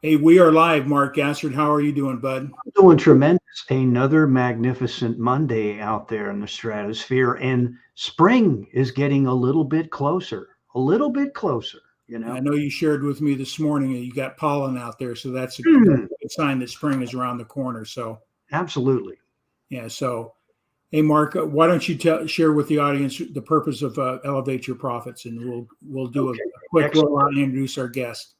Hey, we are live, Mark Gassard. How are you doing, bud? I'm doing tremendous. Another magnificent Monday out there in the stratosphere, and spring is getting a little bit closer, a little bit closer, you I know. know you shared with me this morning that you got pollen out there, so that's a Hmm, good sign that spring is around the corner. So, absolutely. yeah. So, hey, Mark, why don't you share with the audience the purpose of Elevate Your Profits, and we'll do a Okay, quick excellent. rollout and introduce our guest.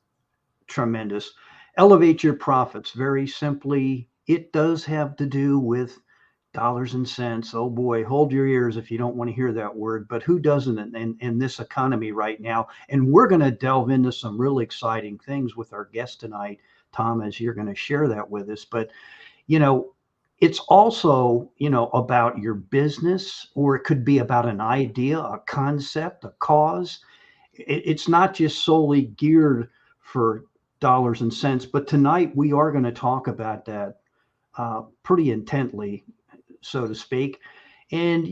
Tremendous. Elevate your profits. Very simply, it does have to do with dollars and cents. Oh boy, hold your ears if you don't want to hear that word, but who doesn't in this economy right now? And we're going to delve into some really exciting things with our guest tonight, Tom, as you're going to share that with us. But, you know, it's also, about your business, or it could be about an idea, a concept, a cause. It's not just solely geared for dollars and cents, but tonight we are going to talk about that pretty intently, so to speak. And,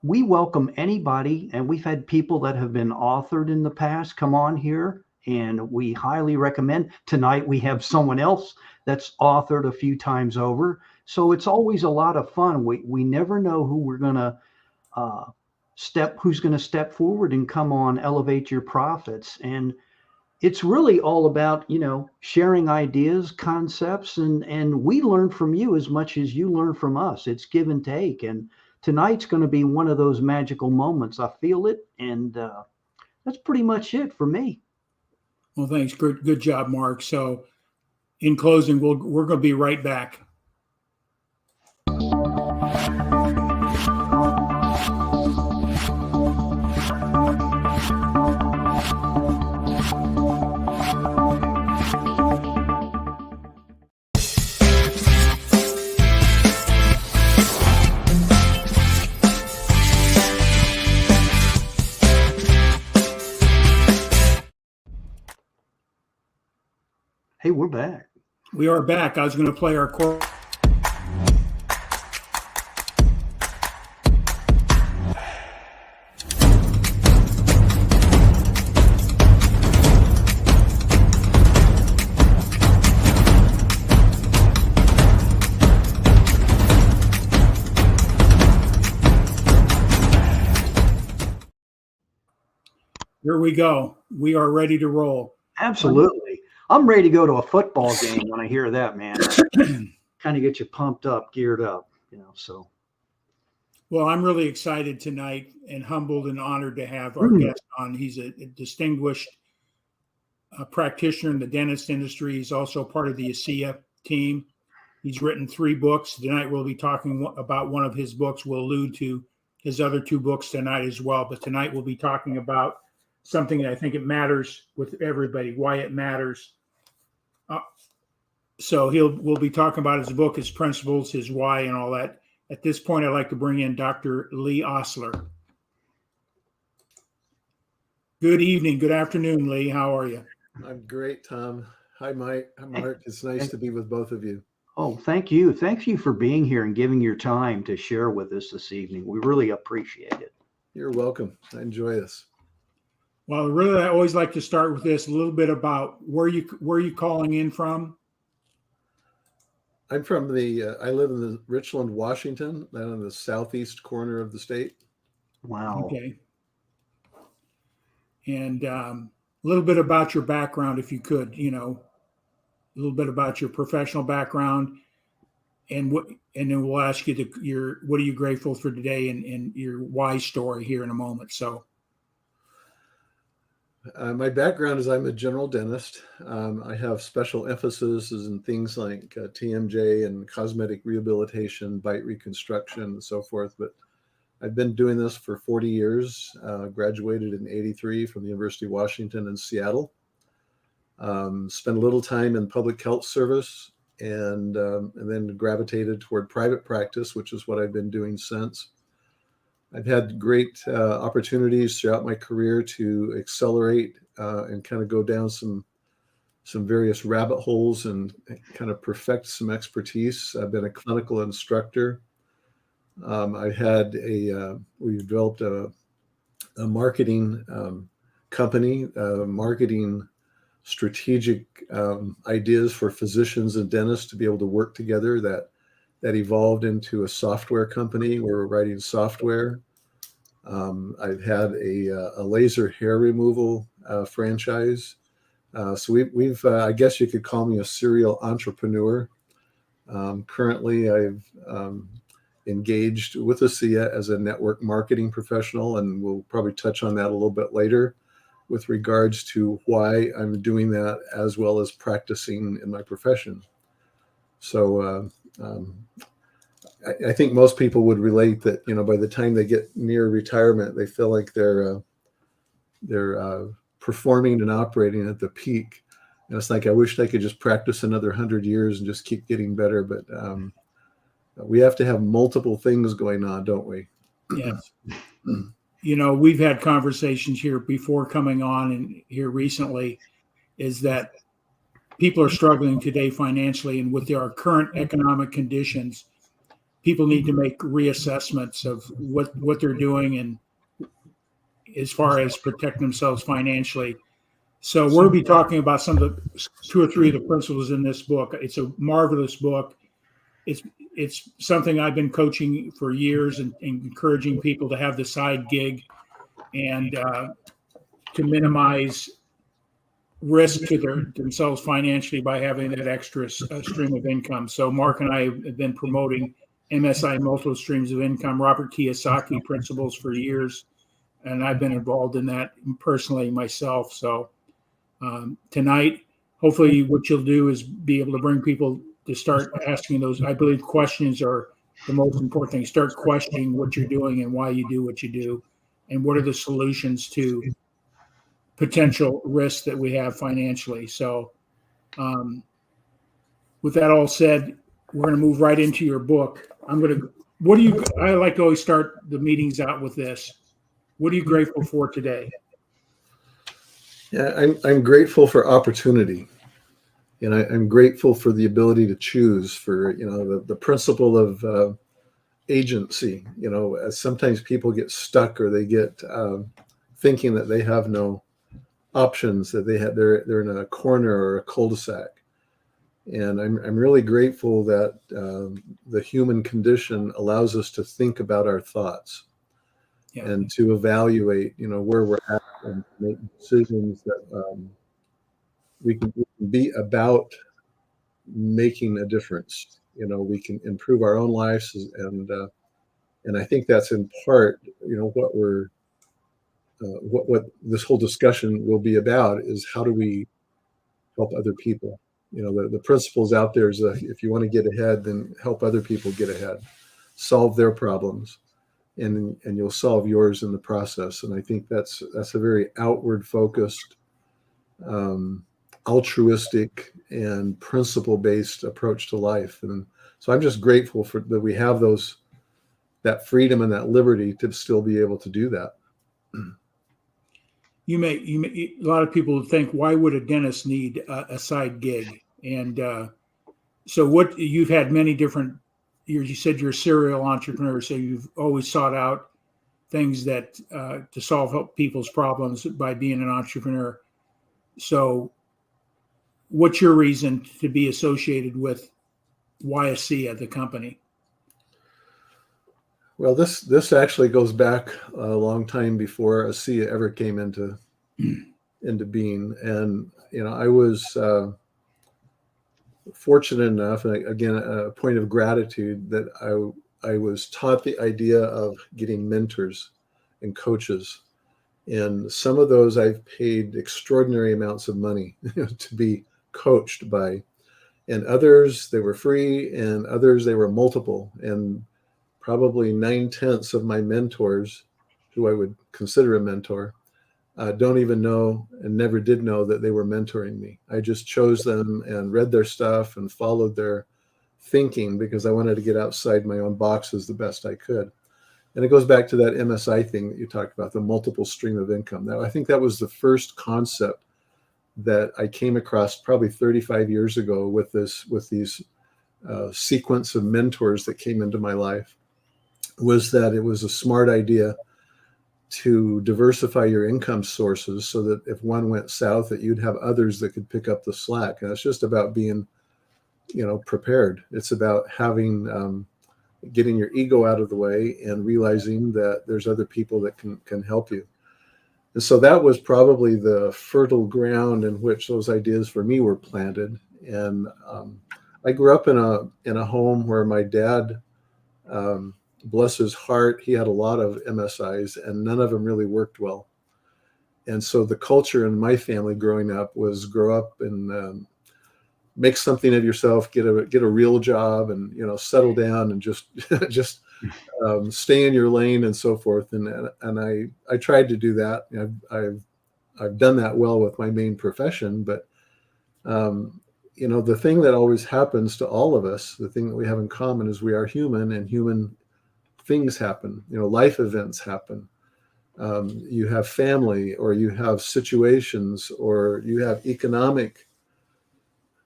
we welcome anybody, and we've had people that have been authored in the past come on here, and we highly recommend. Tonight we have someone else that's authored a few times over. So it's always a lot of fun. We never know who we're going to uh, who's going to step forward and come on Elevate Your Profits. And it's really all about, sharing ideas, concepts, and we learn from you as much as you learn from us. It's give and take, and tonight's going to be one of those magical moments. I feel it, and that's pretty much it for me. Well, thanks. Good job, Mark. So, in closing, we're going to be right back. Hey, we're back. We are back. I was going to play our core. Here we go. We are ready to roll. Absolutely. I'm ready to go to a football game when I hear that, man. Kind of get you pumped up, geared up, so. Well, I'm really excited tonight and humbled and honored to have our guest on. He's a distinguished practitioner in the dentist industry. He's also part of the ASEA team. He's written 3 books. Tonight we'll be talking about one of his books. We'll allude to his other 2 books tonight as well. But tonight we'll be talking about something that I think it matters with everybody, why it matters. So we'll be talking about his book, his principles, his why, and all that. At this point, I'd like to bring in Dr. Lee Ostler. Good evening. Good afternoon, Lee. How are you? I'm great, Tom. Hi, Mike. Hi, Mark. It's nice to be with both of you. Oh, thank you. Thank you for being here and giving your time to share with us this evening. We really appreciate it. You're welcome. I enjoy this. Well, really, I always like to start with this, a little bit about where you calling in from. I'm from I live in the Richland, Washington, down in the southeast corner of the state. Wow. Okay. And a little bit about your background, if you could, a little bit about your professional background, and then we'll ask you what are you grateful for today, and your why story here in a moment. So. My background is I'm a general dentist. I have special emphasis in things like TMJ and cosmetic rehabilitation, bite reconstruction, and so forth. But I've been doing this for 40 years, graduated in '83 from the University of Washington in Seattle. Spent a little time in public health service and then gravitated toward private practice, which is what I've been doing since. I've had great opportunities throughout my career to accelerate and kind of go down some various rabbit holes and kind of perfect some expertise. I've been a clinical instructor. We developed a marketing company, marketing strategic ideas for physicians and dentists to be able to work together that evolved into a software company where we're writing software. I've had a laser hair removal franchise. So we've I guess you could call me a serial entrepreneur. Currently, I've engaged with ASEA as a network marketing professional, and we'll probably touch on that a little bit later with regards to why I'm doing that as well as practicing in my profession. So I think most people would relate that, by the time they get near retirement, they feel like they're performing and operating at the peak. And it's like, I wish they could just practice another 100 years and just keep getting better. But we have to have multiple things going on, don't we? Yes. We've had conversations here before coming on and here recently, is that people are struggling today financially, and with our current economic conditions, people need to make reassessments of what they're doing and as far as protect themselves financially. So we'll be talking about some of the 2 or 3 of the principles in this book. It's a marvelous book. It's something I've been coaching for years and encouraging people to have the side gig and to minimize risk to themselves financially by having that extra stream of income. So Mark and I have been promoting MSI, multiple streams of income, Robert Kiyosaki principles for years, and I've been involved in that personally myself. So tonight, hopefully what you'll do is be able to bring people to start asking those. I believe questions are the most important thing. Start questioning what you're doing and why you do what you do, and what are the solutions to potential risks that we have financially. So with that all said, we're going to move right into your book. I like to always start the meetings out with this. What are you grateful for today? Yeah, I'm grateful for opportunity. And I'm grateful for the ability to choose, for, the principle of agency. Sometimes people get stuck, or they get thinking that they have no options, that they're in a corner or a cul-de-sac. And I'm really grateful that the human condition allows us to think about our thoughts, and to evaluate, where we're at, and make decisions that we can be about making a difference. We can improve our own lives, and I think that's in part, what this whole discussion will be about, is how do we help other people. The principles out there is if you want to get ahead, then help other people get ahead, solve their problems, and you'll solve yours in the process. And I think that's a very outward focused, altruistic and principle-based approach to life. And so I'm just grateful that we have that freedom and that liberty to still be able to do that. A lot of people think, why would a dentist need a side gig? And so what you've had many different years. You said you're a serial entrepreneur, so you've always sought out things that to solve people's problems by being an entrepreneur. So what's your reason to be associated with ASEA, the company? Well, this actually goes back a long time before ASEA ever came into being. And, I was fortunate enough, and again, a point of gratitude, that I was taught the idea of getting mentors and coaches. And some of those I've paid extraordinary amounts of money to be coached by. And others, they were free, and others, they were multiple. And probably 9/10 of my mentors, who I would consider a mentor, don't even know and never did know that they were mentoring me. I just chose them and read their stuff and followed their thinking because I wanted to get outside my own boxes the best I could. And it goes back to that MSI thing that you talked about, the multiple stream of income. Now, I think that was the first concept that I came across probably 35 years ago with these sequence of mentors that came into my life, was that it was a smart idea to diversify your income sources so that if one went south, that you'd have others that could pick up the slack. And it's just about being, prepared. It's about having, getting your ego out of the way and realizing that there's other people that can help you. And so that was probably the fertile ground in which those ideas for me were planted. And I grew up in a home where my dad, bless his heart, he had a lot of MSIs and none of them really worked well. And so the culture in my family growing up was grow up and make something of yourself, get a real job, and settle down and just stay in your lane and so forth. And I tried to do that. I've done that well with my main profession, but the thing that always happens to all of us, the thing that we have in common is we are human, and human things happen. Life events happen. You have family, or you have situations, or you have economic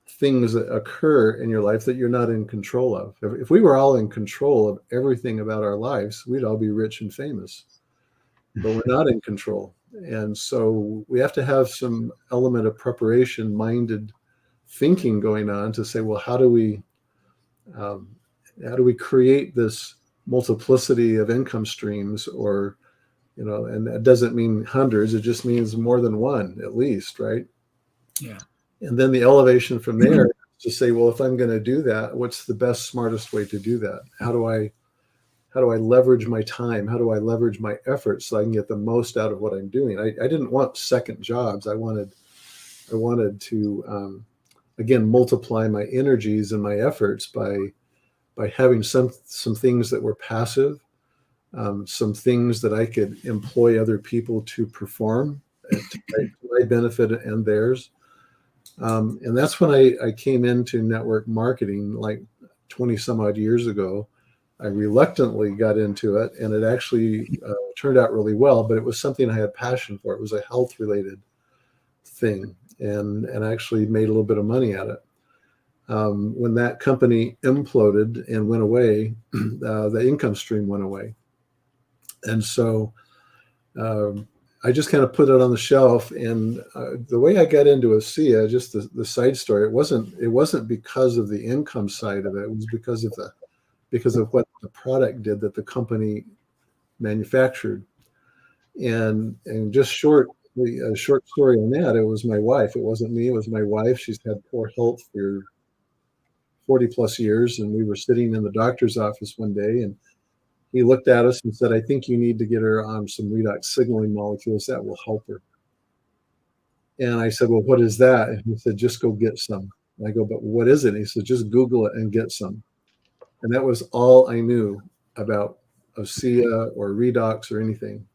things that occur in your life that you're not in control of. If we were all in control of everything about our lives, we'd all be rich and famous, but we're not in control. And so we have to have some element of preparation, minded thinking going on to say, well, how do we create this multiplicity of income streams, or, and that doesn't mean hundreds, it just means more than one at least, right? Yeah. And then the elevation from there to say, well, if I'm going to do that, what's the best, smartest way to do that? How do I leverage my time? How do I leverage my efforts so I can get the most out of what I'm doing? I didn't want second jobs. I wanted to, again, multiply my energies and my efforts by having some things that were passive, some things that I could employ other people to perform to my benefit and theirs. And that's when I came into network marketing like 20 some odd years ago. I reluctantly got into it, and it actually turned out really well, but it was something I had passion for. It was a health related thing, and actually made a little bit of money at it. When that company imploded and went away, the income stream went away. And so I just kind of put it on the shelf. And the way I got into ASEA, just the side story, it wasn't because of the income side of it. It was because of what the product did that the company manufactured. And just a short story on that, it was my wife. It wasn't me, it was my wife. She's had poor health for 40 plus years. And we were sitting in the doctor's office one day, and he looked at us and said, I think you need to get her on some redox signaling molecules that will help her. And I said, well, what is that? And he said, just go get some. And I go, but what is it? And he said, just Google it and get some. And that was all I knew about ASEA or redox or anything.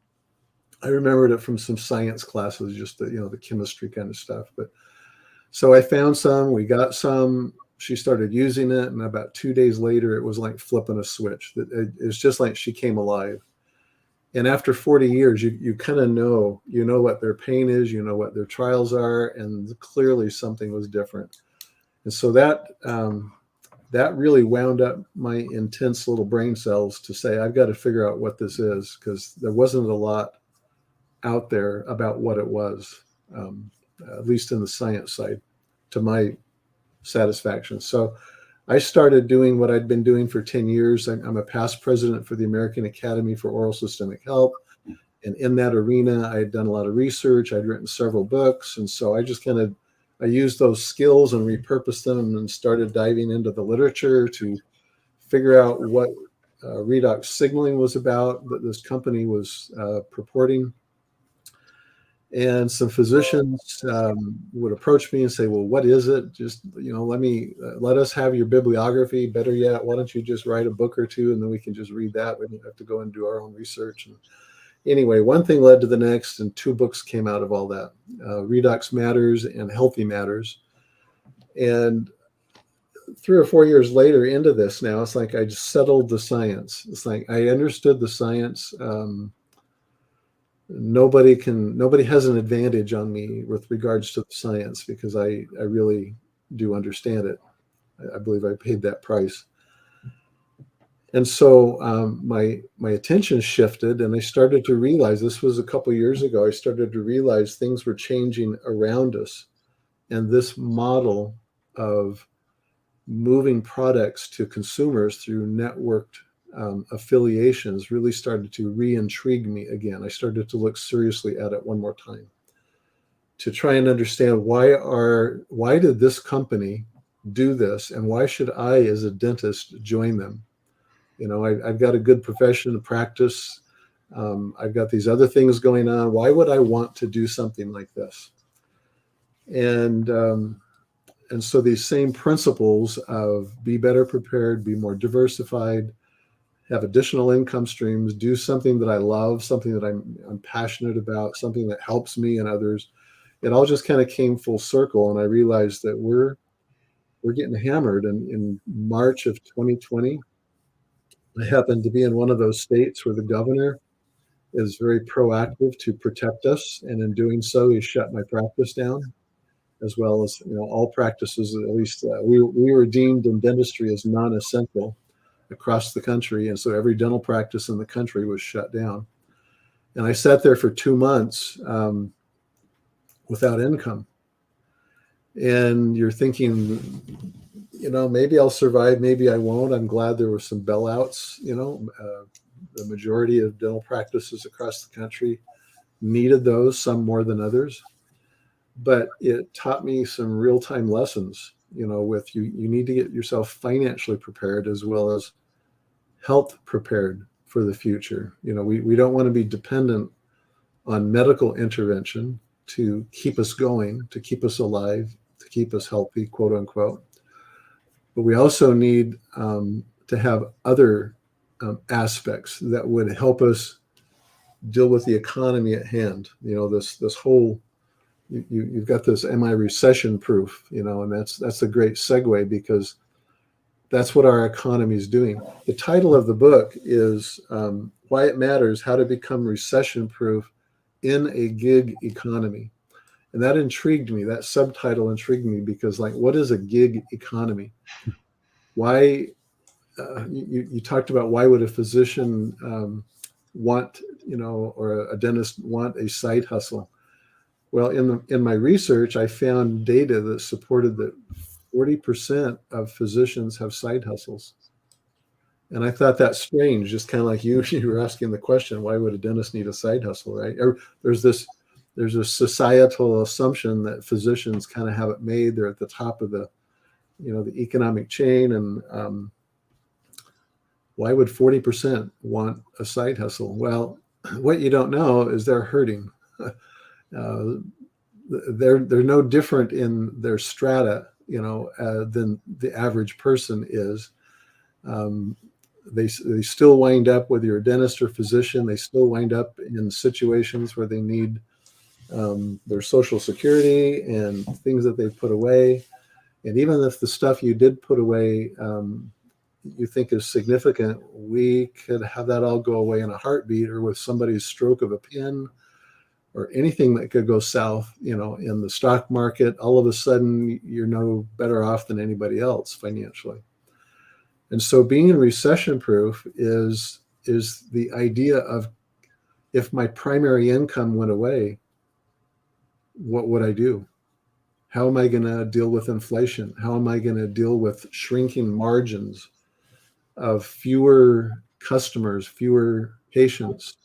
I remembered it from some science classes, just the chemistry kind of stuff. But so I found some, we got some. She started using it, and about 2 days later, it was like flipping a switch. It's just like she came alive. And after 40 years, you kind of know what their pain is, what their trials are, and clearly something was different. And so that really wound up my intense little brain cells to say, I've got to figure out what this is, because there wasn't a lot out there about what it was, at least in the science side, to my satisfaction. So I started doing what I'd been doing for 10 years. I'm a past president for the American Academy for Oral Systemic Health. And in that arena, I had done a lot of research. I'd written several books. And so I just I used those skills and repurposed them and started diving into the literature to figure out what redox signaling was about, that this company was purporting. And some physicians would approach me and say, well, what is it? Just, let us have your bibliography. Better yet, why don't you just write a book or two, and then we can just read that. We don't have to go and do our own research. And anyway, one thing led to the next, and 2 books came out of all that, Redox Matters and Healthy Matters. And 3 or 4 years later into this now, it's like I just settled the science. It's like I understood the science. Nobody has an advantage on me with regards to the science, because I really do understand it. I believe I paid that price. And so my attention shifted, and I started to realize, this was a couple years ago, I started to realize things were changing around us. And this model of moving products to consumers through networked affiliations really started to re-intrigue me again. I started to look seriously at it one more time to try and understand why did this company do this, and why should I, as a dentist, join them? You know, I've got a good profession to practice. I've got these other things going on. Why would I want to do something like this? And so these same principles of be better prepared, be more diversified, have additional income streams, do something that I love, something that I'm passionate about, something that helps me and others. It all just kind of came full circle, and I realized that we're getting hammered. And in March of 2020, I happened to be in one of those states where the governor is very proactive to protect us, and in doing so, he shut my practice down, as well as, you know, all practices. At least we were deemed in dentistry as non-essential across the country, and so every dental practice in the country was shut down. And I sat there for 2 months without income. And you're thinking, you know, maybe I'll survive, maybe I won't. I'm glad there were some bailouts. You know, the majority of dental practices across the country needed those, some more than others. But it taught me some real-time lessons, you know, with you need to get yourself financially prepared as well as health prepared for the future. You know, we don't want to be dependent on medical intervention to keep us going, to keep us alive, to keep us healthy, quote unquote. But we also need to have other aspects that would help us deal with the economy at hand. You know, this whole, you've got this, am I recession proof? You know, and that's a great segue, because that's what our economy is doing. The title of the book is Why It Matters, How to Become Recession Proof in a Gig Economy. And that intrigued me. That subtitle intrigued me because, like, what is a gig economy? Why, you talked about why would a physician want, you know, or a dentist want a side hustle? Well, in my research, I found data that supported that 40% of physicians have side hustles. And I thought that's strange, just kind of like you were asking the question, why would a dentist need a side hustle, right? There's a societal assumption that physicians kind of have it made. They're at the top of the, you know, the economic chain. And why would 40% want a side hustle? Well, what you don't know is they're hurting. They're no different in their strata, you know, than the average person is. They still wind up, whether you're a dentist or physician, they still wind up in situations where they need their Social Security and things that they've put away. And even if the stuff you did put away you think is significant, we could have that all go away in a heartbeat, or with somebody's stroke of a pen, or anything that could go south, you know, in the stock market. All of a sudden, you're no better off than anybody else financially. And so being recession proof is the idea of, if my primary income went away, what would I do? How am I going to deal with inflation? How am I going to deal with shrinking margins of fewer customers, fewer patients,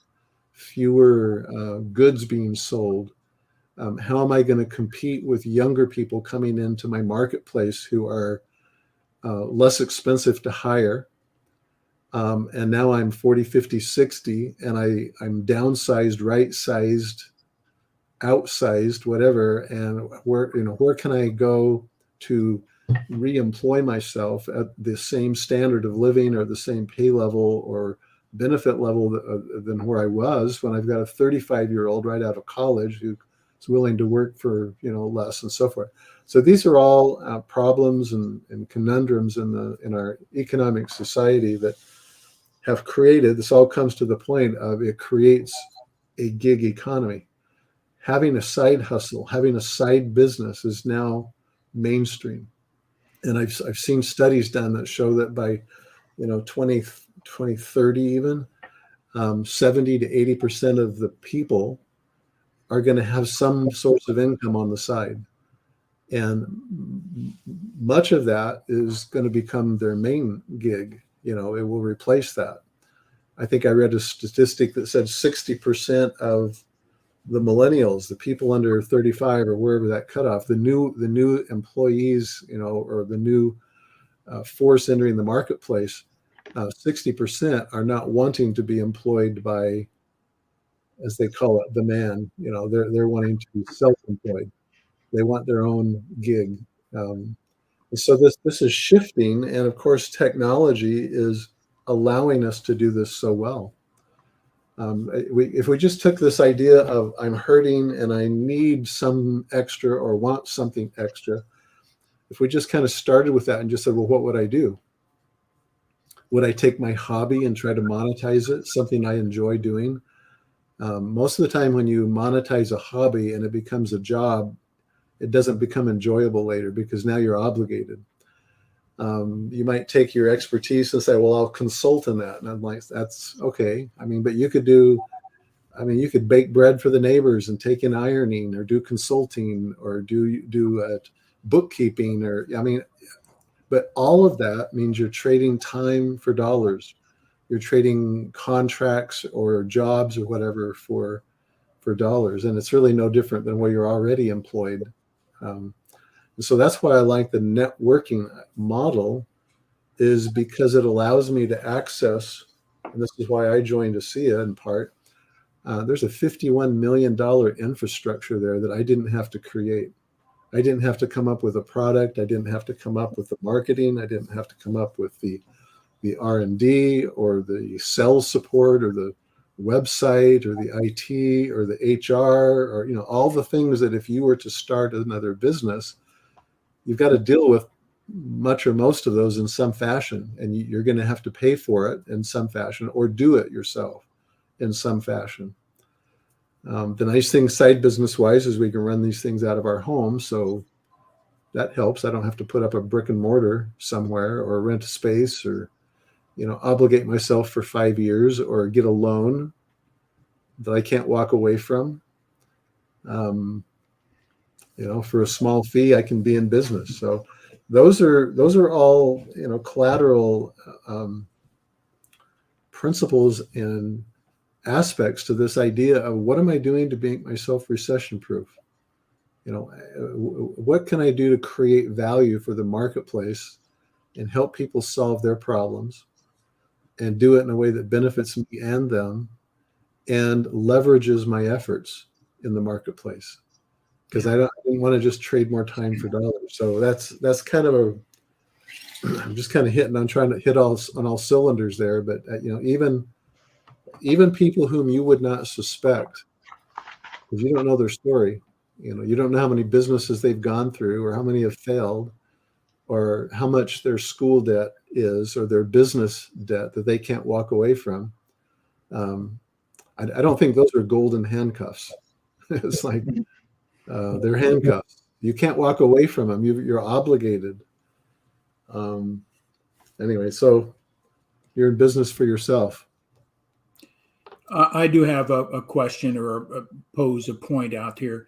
fewer goods being sold? How am I going to compete with younger people coming into my marketplace who are less expensive to hire? And now I'm 40, 50, 60, and I'm downsized, right-sized, outsized, whatever. And where can I go to re-employ myself at the same standard of living or the same pay level or benefit level than where I was when I've got a 35-year-old right out of college who's willing to work for, you know, less, and so forth. So these are all problems and conundrums in our economic society that have created, this all comes to the point of, it creates a gig economy. Having a side hustle, having a side business is now mainstream. And I've seen studies done that show that by, you know, 2030 even, 70 to 80% of the people are going to have some source of income on the side. And much of that is going to become their main gig. It will replace that. I think I read a statistic that said 60% of the millennials, the people under 35 or wherever that cutoff, the new employees, or the new force entering the marketplace, 60% are not wanting to be employed by, as they call it, the man. They're wanting to be self-employed. They want their own gig. And so this is shifting, and of course, technology is allowing us to do this so well. If we just took this idea of I'm hurting and I need some extra or want something extra, if we just kind of started with that and just said, well, what would I do? Would I take my hobby and try to monetize it, something I enjoy doing? Most of the time when you monetize a hobby and it becomes a job, it doesn't become enjoyable later because now you're obligated. You might take your expertise and say, well, I'll consult in that. And I'm like, that's okay. But you could you could bake bread for the neighbors and take in ironing or do consulting or do bookkeeping but all of that means you're trading time for dollars. You're trading contracts or jobs or whatever for dollars. And it's really no different than where you're already employed. So that's why I like the networking model, is because it allows me to access, and this is why I joined ASEA in part, there's a $51 million infrastructure there that I didn't have to create. I didn't have to come up with a product. I didn't have to come up with the marketing. I didn't have to come up with the R&D or the sales support or the website or the IT or the HR or all the things that if you were to start another business, you've got to deal with much or most of those in some fashion, and you're going to have to pay for it in some fashion or do it yourself in some fashion. The nice thing side business wise is we can run these things out of our home, so that helps. I don't have to put up a brick and mortar somewhere or rent a space or obligate myself for 5 years or get a loan that I can't walk away from. For a small fee, I can be in business. So those are all, collateral principles and aspects to this idea of what am I doing to make myself recession proof? What can I do to create value for the marketplace and help people solve their problems and do it in a way that benefits me and them and leverages my efforts in the marketplace? Because I didn't want to just trade more time for dollars. So that's kind of I'm just kind of trying to hit on all cylinders there. But even people whom you would not suspect, because you don't know their story, you don't know how many businesses they've gone through or how many have failed or how much their school debt is or their business debt that they can't walk away from. I don't think those are golden handcuffs. It's like they're handcuffs. You can't walk away from them. You're obligated. Anyway, so you're in business for yourself. I do have a question or pose a point out here,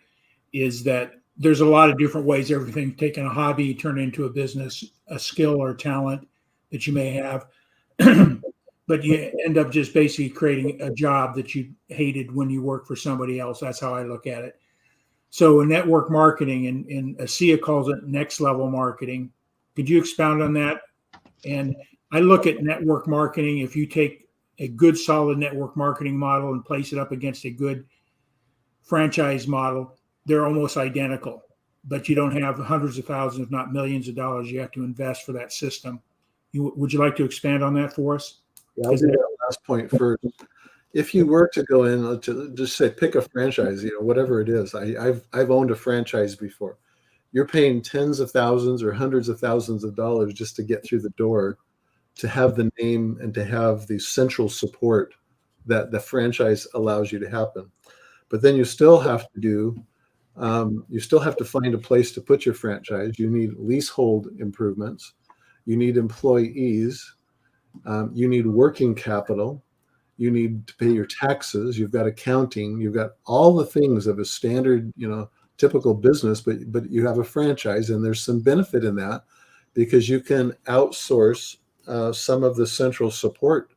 is that there's a lot of different ways everything, taking a hobby, turn it into a business, a skill or talent that you may have, but you end up just basically creating a job that you hated when you worked for somebody else. That's how I look at it. So network marketing, and ASEA calls it next level marketing. Could you expound on that? And I look at network marketing, if you take a good solid network marketing model and place it up against a good franchise model, they're almost identical, but you don't have hundreds of thousands, if not millions of dollars you have to invest for that system. Would you like to expand on that for us? Yeah, I'll do that last point first. If you were to go in to just say pick a franchise, whatever it is, I've owned a franchise before. You're paying tens of thousands or hundreds of thousands of dollars just to get through the door, to have the name and to have the central support that the franchise allows you to happen. But then you still have to find a place to put your franchise. You need leasehold improvements. You need employees. You need working capital. You need to pay your taxes. You've got accounting. You've got all the things of a standard, typical business, but you have a franchise, and there's some benefit in that because you can outsource some of the central support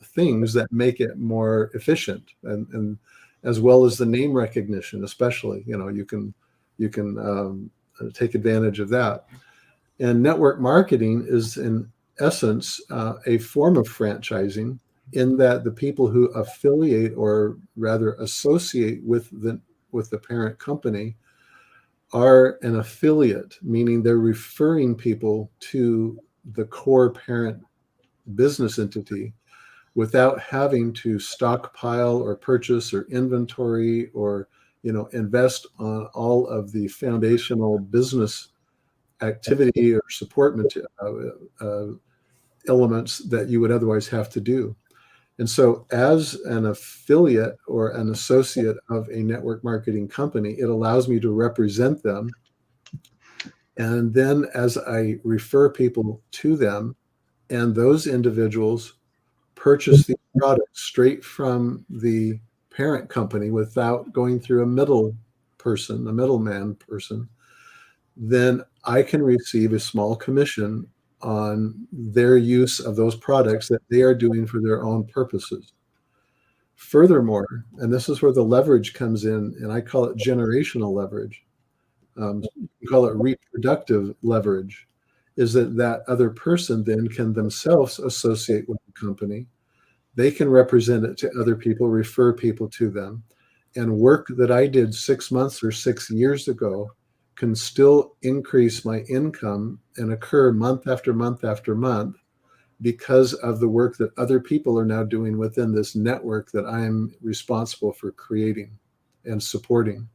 things that make it more efficient, and as well as the name recognition, especially, you can take advantage of that. And network marketing is in essence a form of franchising, in that the people who affiliate, or rather associate with the parent company, are an affiliate, meaning they're referring people to the core parent business entity without having to stockpile or purchase or inventory or invest on all of the foundational business activity or support elements that you would otherwise have to do. And so as an affiliate or an associate of a network marketing company, it allows me to represent them. And then as I refer people to them, and those individuals purchase the product straight from the parent company without going through a middleman person, then I can receive a small commission on their use of those products that they are doing for their own purposes. Furthermore, and this is where the leverage comes in, and I call it generational leverage. You call it reproductive leverage, is that other person then can themselves associate with the company. They can represent it to other people, refer people to them, and work that I did 6 months or 6 years ago can still increase my income and occur month after month after month because of the work that other people are now doing within this network that I am responsible for creating and supporting.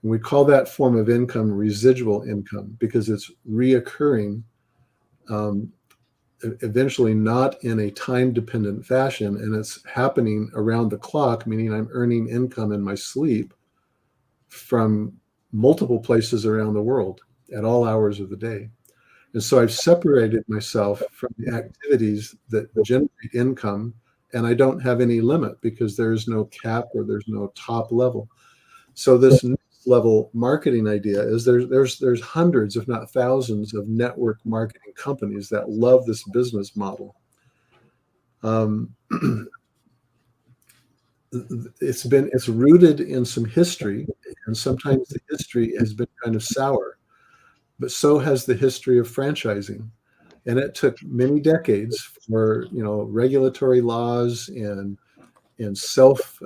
And we call that form of income residual income because it's reoccurring, eventually not in a time-dependent fashion, and it's happening around the clock, meaning I'm earning income in my sleep from multiple places around the world at all hours of the day. And so I've separated myself from the activities that generate income, and I don't have any limit because there's no cap or there's no top level. So this next level marketing idea is there's hundreds, if not thousands, of network marketing companies that love this business model. It's rooted in some history, and sometimes the history has been kind of sour, but so has the history of franchising. And it took many decades for regulatory laws and self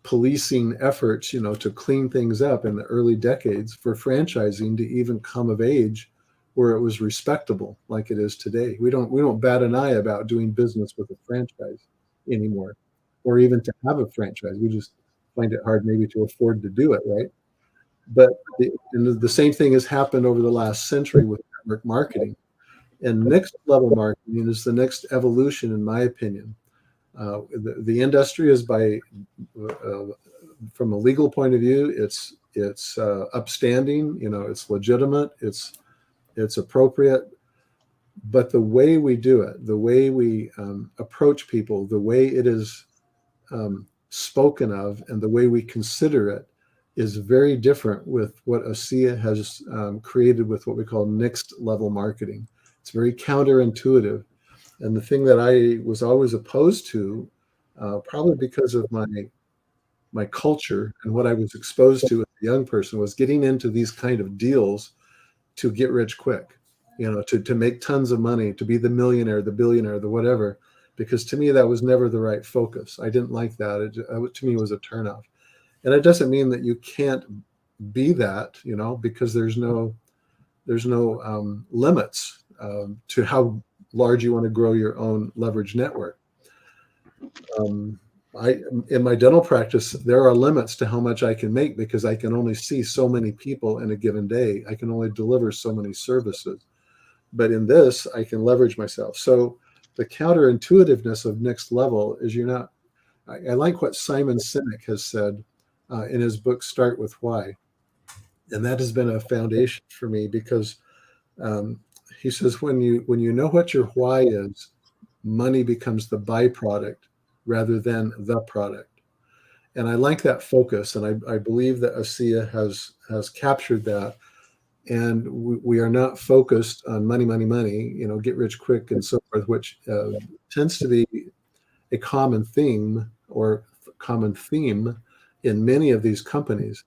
policing efforts to clean things up in the early decades for franchising to even come of age where it was respectable like it is today. We don't bat an eye about doing business with a franchise anymore, or even to have a franchise. We just find it hard maybe to afford to do it, right? But the same thing has happened over the last century with network marketing. And next level marketing is the next evolution, in my opinion. The industry is from a legal point of view, it's upstanding, it's legitimate, it's appropriate. But the way we do it, the way we approach people, the way it is spoken of, and the way we consider it is very different with what ASEA has created with what we call next level marketing. It's very counterintuitive. And the thing that I was always opposed to, probably because of my culture and what I was exposed to as a young person, was getting into these kind of deals to get rich quick, to make tons of money, to be the millionaire, the billionaire, the whatever. Because to me, that was never the right focus. I didn't like that. To me, it was a turnoff. And it doesn't mean that you can't be that, because there's no limits to how large you want to grow your own leverage network. In my dental practice, there are limits to how much I can make because I can only see so many people in a given day. I can only deliver so many services. But in this, I can leverage myself. So the counterintuitiveness of next level is I like what Simon Sinek has said in his book, Start With Why. And that has been a foundation for me because he says, when you know what your why is, money becomes the byproduct rather than the product. And I like that focus, and I believe that ASEA has captured that. And we are not focused on money, money, money, get rich quick and so forth, which tends to be a common theme in many of these companies,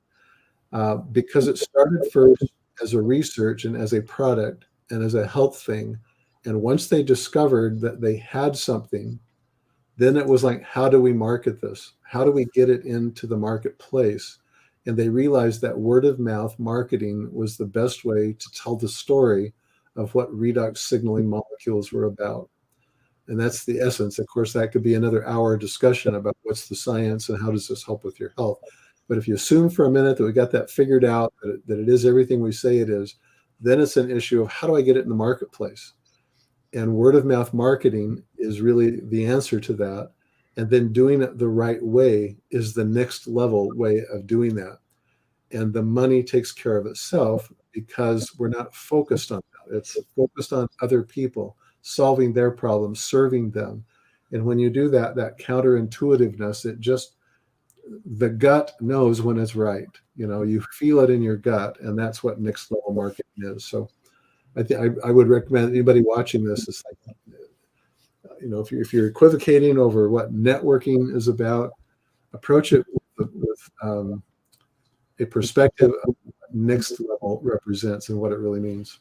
because it started first as a research and as a product and as a health thing. And once they discovered that they had something, then it was like, how do we market this? How do we get it into the marketplace? And they realized that word of mouth marketing was the best way to tell the story of what redox signaling molecules were about. And that's the essence. Of course, that could be another hour discussion about what's the science and how does this help with your health. But if you assume for a minute that we got that figured out, that it is everything we say it is, then it's an issue of how do I get it in the marketplace? And word of mouth marketing is really the answer to that. And then doing it the right way is the next level way of doing that. And the money takes care of itself because we're not focused on that. It's focused on other people, solving their problems, serving them. And when you do that, that counterintuitiveness, the gut knows when it's right. You feel it in your gut, and that's what next level marketing is. So I would recommend anybody watching this is like, if you're equivocating over what networking is about, approach it with a perspective of what next level represents and what it really means.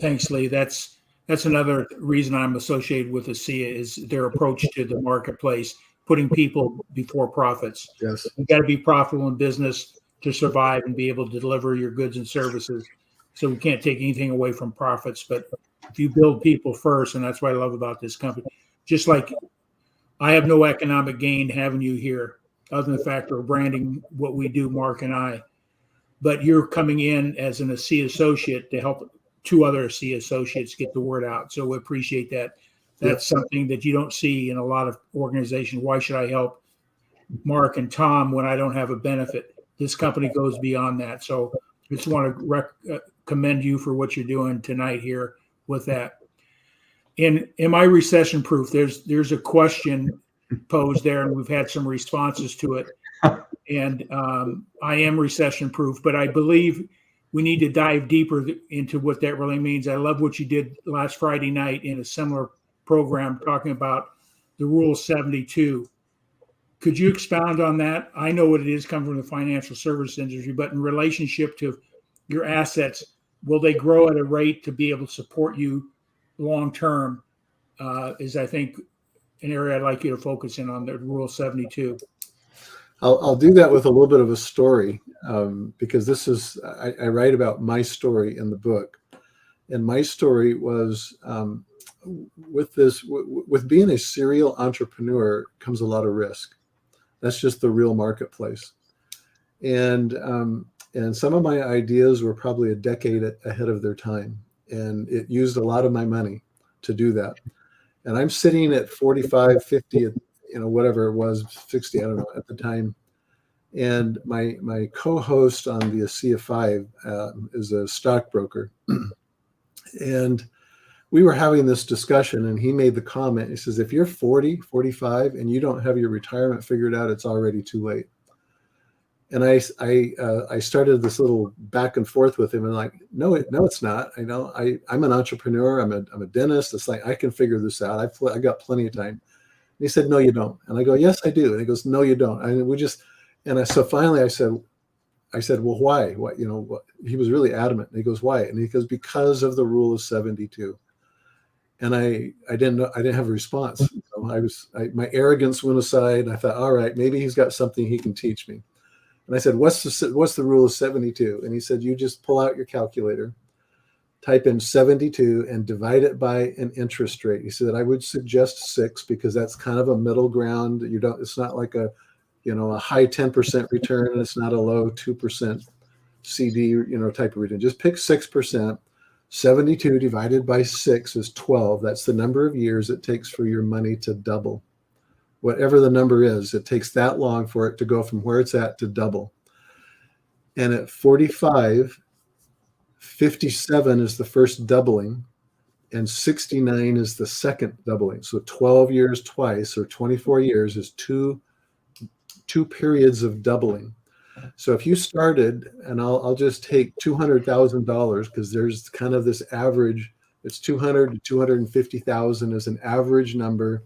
Thanks, Lee. That's another reason I'm associated with ASEA is their approach to the marketplace, putting people before profits. Yes. You've got to be profitable in business to survive and be able to deliver your goods and services. So we can't take anything away from profits, but if you build people first, and that's what I love about this company, just like I have no economic gain having you here, other than the fact we're branding what we do, Mark and I, but you're coming in as an ASEA associate to help two other ASEA associates get the word out. So we appreciate that. That's something that you don't see in a lot of organizations. Why should I help Mark and Tom when I don't have a benefit? This company goes beyond that. So I just want to commend you for what you're doing tonight here with that. Am I recession proof? There's a question posed there, and we've had some responses to it. And I am recession proof, but I believe we need to dive deeper into what that really means. I love what you did last Friday night in a similar program talking about the Rule 72. Could you expound on that? I know what it is coming from the financial service industry, but in relationship to your assets, will they grow at a rate to be able to support you long term? Is, I think, an area I'd like you to focus in on, the Rule 72. I'll do that with a little bit of a story, because this is, I write about my story in the book. And my story was with being a serial entrepreneur comes a lot of risk. That's just the real marketplace. And some of my ideas were probably a decade ahead of their time. And it used a lot of my money to do that. And I'm sitting at 45, 50, whatever it was, 60, I don't know, at the time. And my co-host on the ASEA 5 is a stockbroker. And we were having this discussion, and he made the comment, he says, if you're 40, 45, and you don't have your retirement figured out, it's already too late. And I started this little back and forth with him, and like, no, it's not. I'm an entrepreneur. I'm a dentist. It's like, I can figure this out. I got plenty of time. And he said, no, you don't. And I go, yes, I do. And he goes, no, you don't. So finally I said, well, why? What, he was really adamant. And he goes, why? And he goes, because of the Rule of 72. And I didn't have a response. My arrogance went aside, and I thought, all right, maybe he's got something he can teach me. And I said, what's the Rule of 72? And he said, you just pull out your calculator, type in 72, and divide it by an interest rate. He said, I would suggest 6 because that's kind of a middle ground. It's not like a high 10% return, and it's not a low 2% CD, type of return. Just pick 6%. 72 divided by 6 is 12. That's the number of years it takes for your money to double. Whatever the number is, it takes that long for it to go from where it's at to double. And at 45, 57 is the first doubling, and 69 is the second doubling. So 12 years twice, or 24 years, is two periods of doubling. So if you started, and I'll just take $200,000 because there's kind of this average, it's 200 to 250,000 is an average number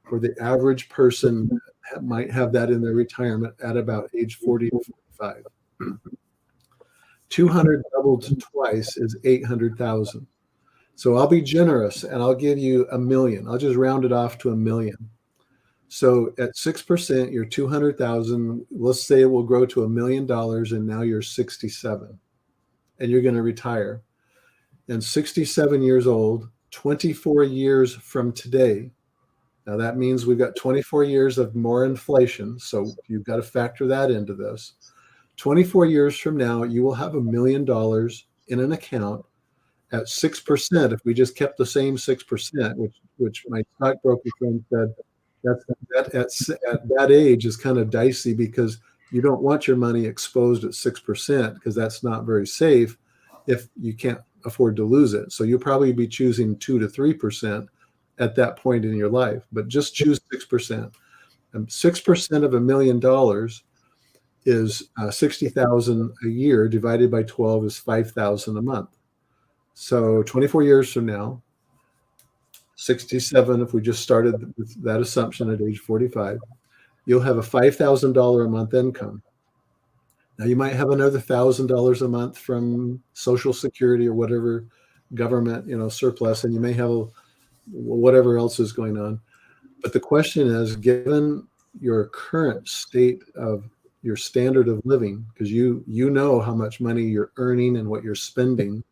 where the average person might have that in their retirement at about age 40 to 45. 200 doubled to twice is 800,000. So I'll be generous and I'll give you $1 million. I'll just round it off to $1 million. So at 6%, you're 200,000. Let's say it will grow to $1 million, and now you're 67, and you're going to retire. And 67 years old, 24 years from today. Now that means we've got 24 years of more inflation. So you've got to factor that into this. 24 years from now, you will have $1 million in an account at 6%. If we just kept the same 6%, which my stockbroker friend said, at that age is kind of dicey because you don't want your money exposed at 6% because that's not very safe if you can't afford to lose it. So you'll probably be choosing 2 to 3% at that point in your life, but just choose 6%. And 6% of $1 million is 60,000 a year divided by 12 is 5,000 a month. So 24 years from now, 67, if we just started with that assumption at age 45, you'll have a $5,000 a month income. Now you might have another $1,000 a month from Social Security or whatever government, surplus, and you may have whatever else is going on. But the question is, given your current state of your standard of living, because you know how much money you're earning and what you're spending,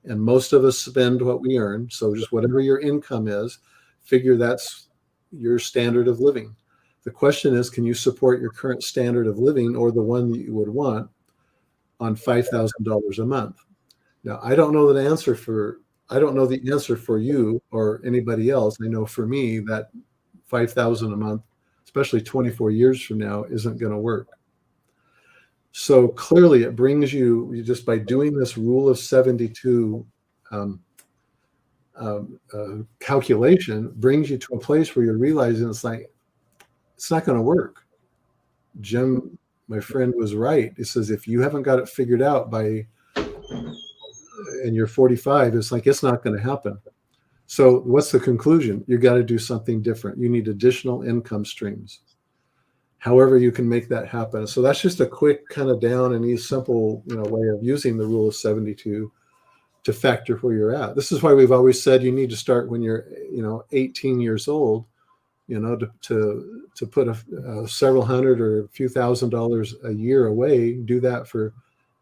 and most of us spend what we earn. So just whatever your income is, figure that's your standard of living. The question is, can you support your current standard of living or the one that you would want on $5,000 a month? Now, I don't know the answer for you or anybody else. I know for me that $5,000 a month, especially 24 years from now, isn't going to work. So clearly it brings you just by doing this rule of 72 calculation, brings you to a place where you're realizing it's not going to work. Jim, my friend, was right. He says, if you haven't got it figured out and you're 45, it's not going to happen. So what's the conclusion? You got to do something different. You need additional income streams. However you can make that happen. So that's just a quick kind of down and easy, simple, way of using the rule of 72 to factor where you're at. This is why we've always said you need to start when you're, 18 years old, to put several hundred or a few $1,000s a year away. Do that for,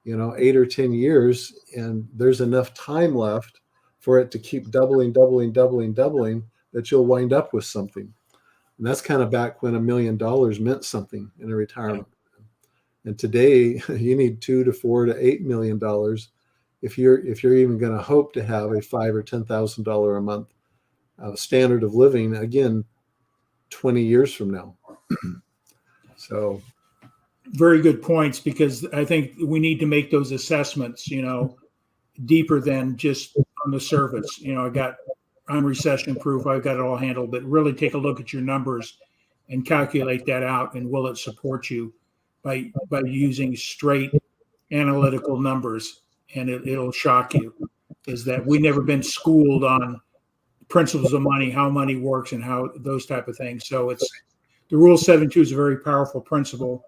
8 or 10 years, and there's enough time left for it to keep doubling, that you'll wind up with something. And that's kind of back when $1 million meant something in a retirement. And today you need $2 to $4 to $8 million if you're even going to hope to have a $5,000 or $10,000 a month standard of living, again, 20 years from now. So very good points, because I think we need to make those assessments, deeper than just on the surface. I'm recession proof. I've got it all handled, but really take a look at your numbers and calculate that out. And will it support you by using straight analytical numbers? And it'll shock you, is that we've never been schooled on principles of money, how money works and how those type of things. So the rule 72 is a very powerful principle.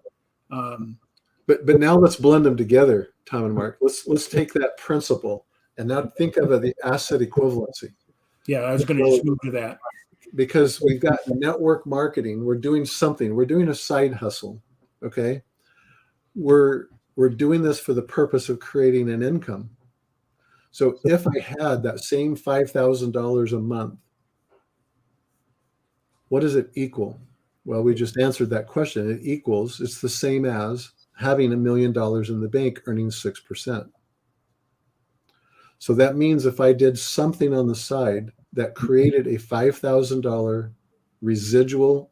But now let's blend them together, Tom and Mark. Let's take that principle and now think of the asset equivalency. Yeah, I was going to just move to that. Because we've got network marketing. We're doing something. We're doing a side hustle, okay? We're doing this for the purpose of creating an income. So if I had that same $5,000 a month, what does it equal? Well, we just answered that question. It's the same as having $1 million in the bank earning 6%. So that means if I did something on the side that created a $5,000 residual,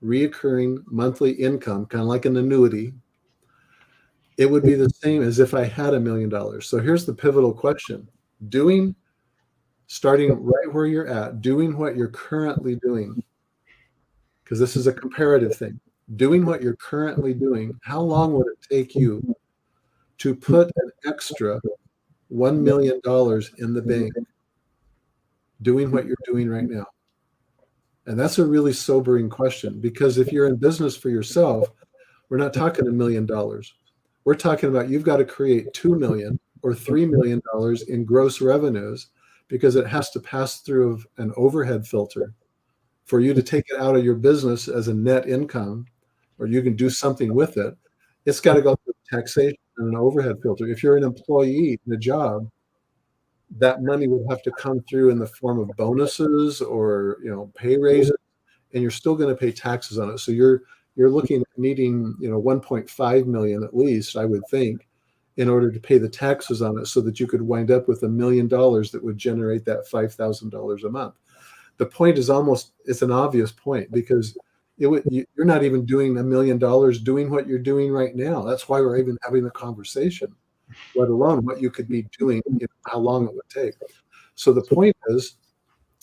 reoccurring monthly income, kind of like an annuity, it would be the same as if I had $1 million. So here's the pivotal question. Starting right where you're at, doing what you're currently doing, because this is a comparative thing. Doing what you're currently doing, how long would it take you to put an extra $1 million in the bank doing what you're doing right now? And that's a really sobering question, because if you're in business for yourself, we're not talking $1 million. We're talking about you've got to create $2 million or $3 million in gross revenues, because it has to pass through an overhead filter for you to take it out of your business as a net income, or you can do something with it. It's got to go through taxation and an overhead filter. If you're an employee in a job, that money would have to come through in the form of bonuses or pay raises, and you're still going to pay taxes on it. So you're looking at needing 1.5 million at least, I would think, in order to pay the taxes on it, so that you could wind up with $1 million that would generate that $5,000 a month. The point is it's an obvious point, because you're not even doing $1 million doing what you're doing right now. That's why we're even having the conversation, let alone what you could be doing, how long it would take. So the point is,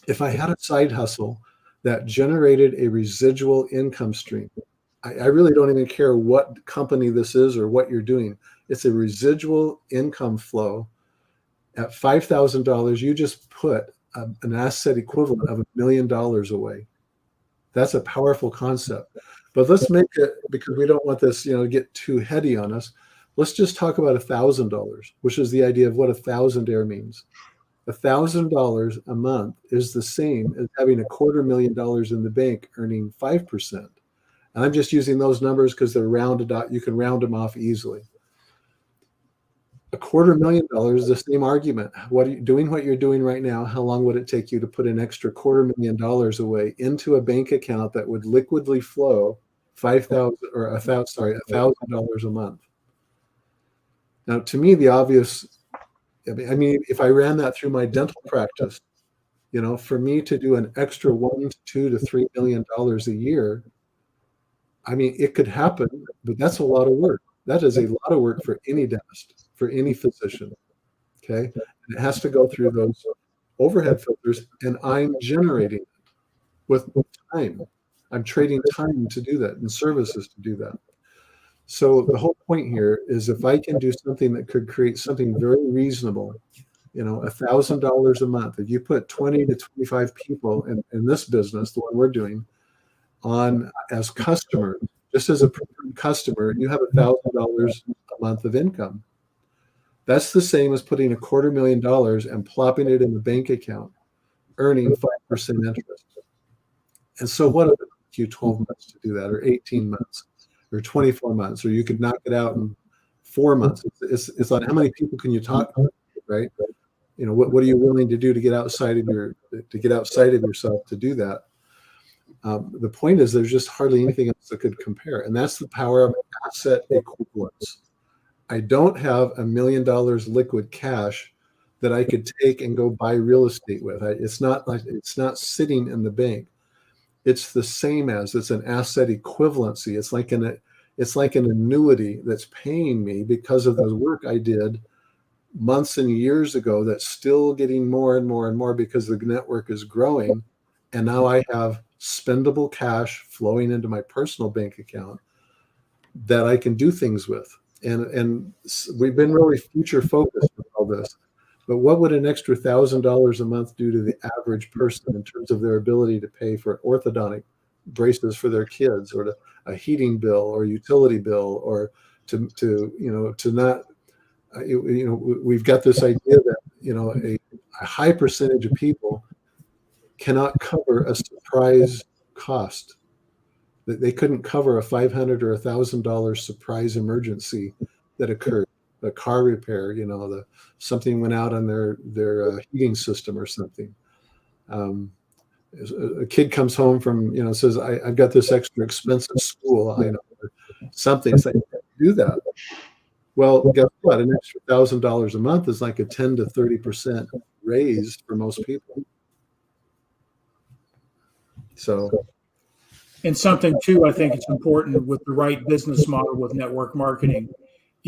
if I had a side hustle that generated a residual income stream, I really don't even care what company this is or what you're doing. It's a residual income flow. At $5,000, you just put an asset equivalent of $1 million away. That's a powerful concept. But let's make it, because we don't want this, to get too heady on us. Let's just talk about $1,000, which is the idea of what 1,000 air means. $1,000 a month is the same as having $250,000 in the bank earning 5%. And I'm just using those numbers because they're rounded out. You can round them off easily. $250,000 is the same argument. Doing what you're doing right now, how long would it take you to put an extra $250,000 away into a bank account that would liquidly flow $1,000 a month? Now, to me, the obvious, I mean, if I ran that through my dental practice, for me to do an extra $1 to $2 to $3 million a year, I mean, it could happen, but that's a lot of work. That is a lot of work for any dentist, for any physician. Okay. And it has to go through those overhead filters, and I'm generating it with time. I'm trading time to do that and services to do that. So the whole point here is, if I can do something that could create something very reasonable, $1,000 a month, if you put 20 to 25 people in this business, the one we're doing, on as customers, just as a customer, you have $1,000 a month of income. That's the same as putting $250,000 and plopping it in the bank account, earning 5% interest. And so what if it took you 12 months to do that, or 18 months, or 24 months, or you could knock it out in 4 months? It's like, how many people can you talk to, right? What are you willing to do to get outside of yourself to do that? The point is, there's just hardly anything else that could compare, and that's the power of asset equivalence. I don't have $1 million liquid cash that I could take and go buy real estate with. It's not sitting in the bank. It's the same as, it's an asset equivalency. It's like an annuity that's paying me because of the work I did months and years ago, that's still getting more and more and more because the network is growing. And now I have spendable cash flowing into my personal bank account that I can do things with. And we've been really future focused with all this. But what would an extra $1,000 a month do to the average person in terms of their ability to pay for orthodontic braces for their kids, or a heating bill or utility bill, or to not, we've got this idea that, a high percentage of people cannot cover a surprise cost. That they couldn't cover a $500 or $1,000 surprise emergency that occurred, a car repair, something went out on their heating system or something. A kid comes home from, says, I've got this extra expensive school, something. It's like, do that. Well, guess what? An extra $1,000 a month is like a 10 to 30% raise for most people. So. And something too, I think it's important with the right business model with network marketing.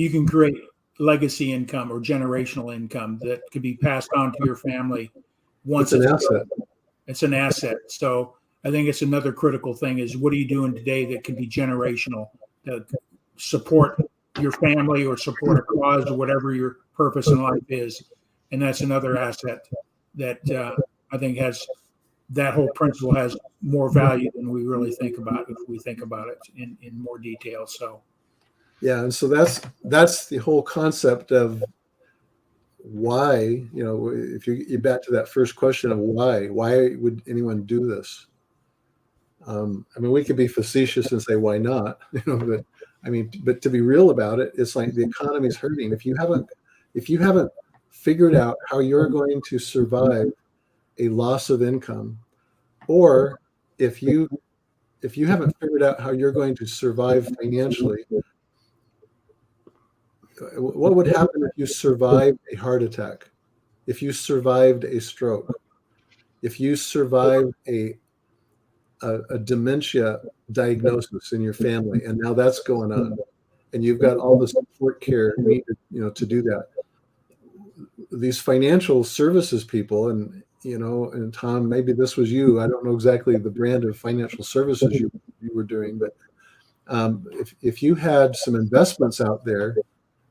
you can create legacy income or generational income that could be passed on to your family once It's an asset. It's an asset. So I think it's another critical thing is what are you doing today that can be generational to support your family or support a cause or whatever your purpose in life is. And that's another asset that I think has that whole principle has more value than we really think about if we think about it in more detail. So Yeah, and so that's the whole concept of why, if you back to that first question of why would anyone do this? I mean, we could be facetious and say why not, but to be real about it, it's like the economy is hurting. If you haven't figured out how you're going to survive a loss of income, or if you haven't figured out how you're going to survive financially, what would happen if you survived a heart attack, if you survived a stroke, if you survived a dementia diagnosis in your family, and now that's going on, and you've got all the support care needed, to do that? These financial services people, and Tom, maybe this was you. I don't know exactly the brand of financial services you were doing, but if you had some investments out there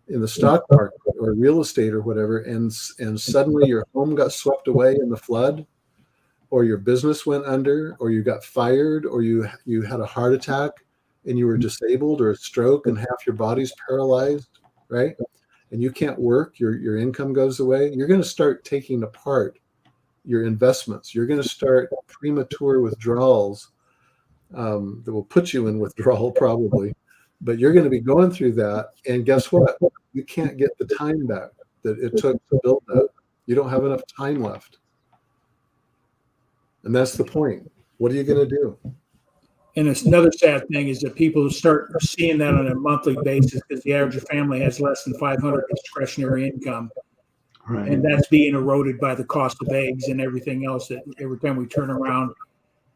in the stock market or real estate or whatever, and suddenly your home got swept away in the flood, or your business went under, or you got fired, or you had a heart attack and you were disabled, or a stroke and half your body's paralyzed, right? And you can't work, your income goes away, you're going to start taking apart your investments. You're going to start premature withdrawals that will put you in withdrawal probably, but you're going to be going through that. And guess what? You can't get the time back that it took to build that. You don't have enough time left. And that's the point. What are you going to do? And it's another sad thing is that people start seeing that on a monthly basis because the average family has less than 500 discretionary income. Right. And that's being eroded by the cost of eggs and everything else that every time we turn around,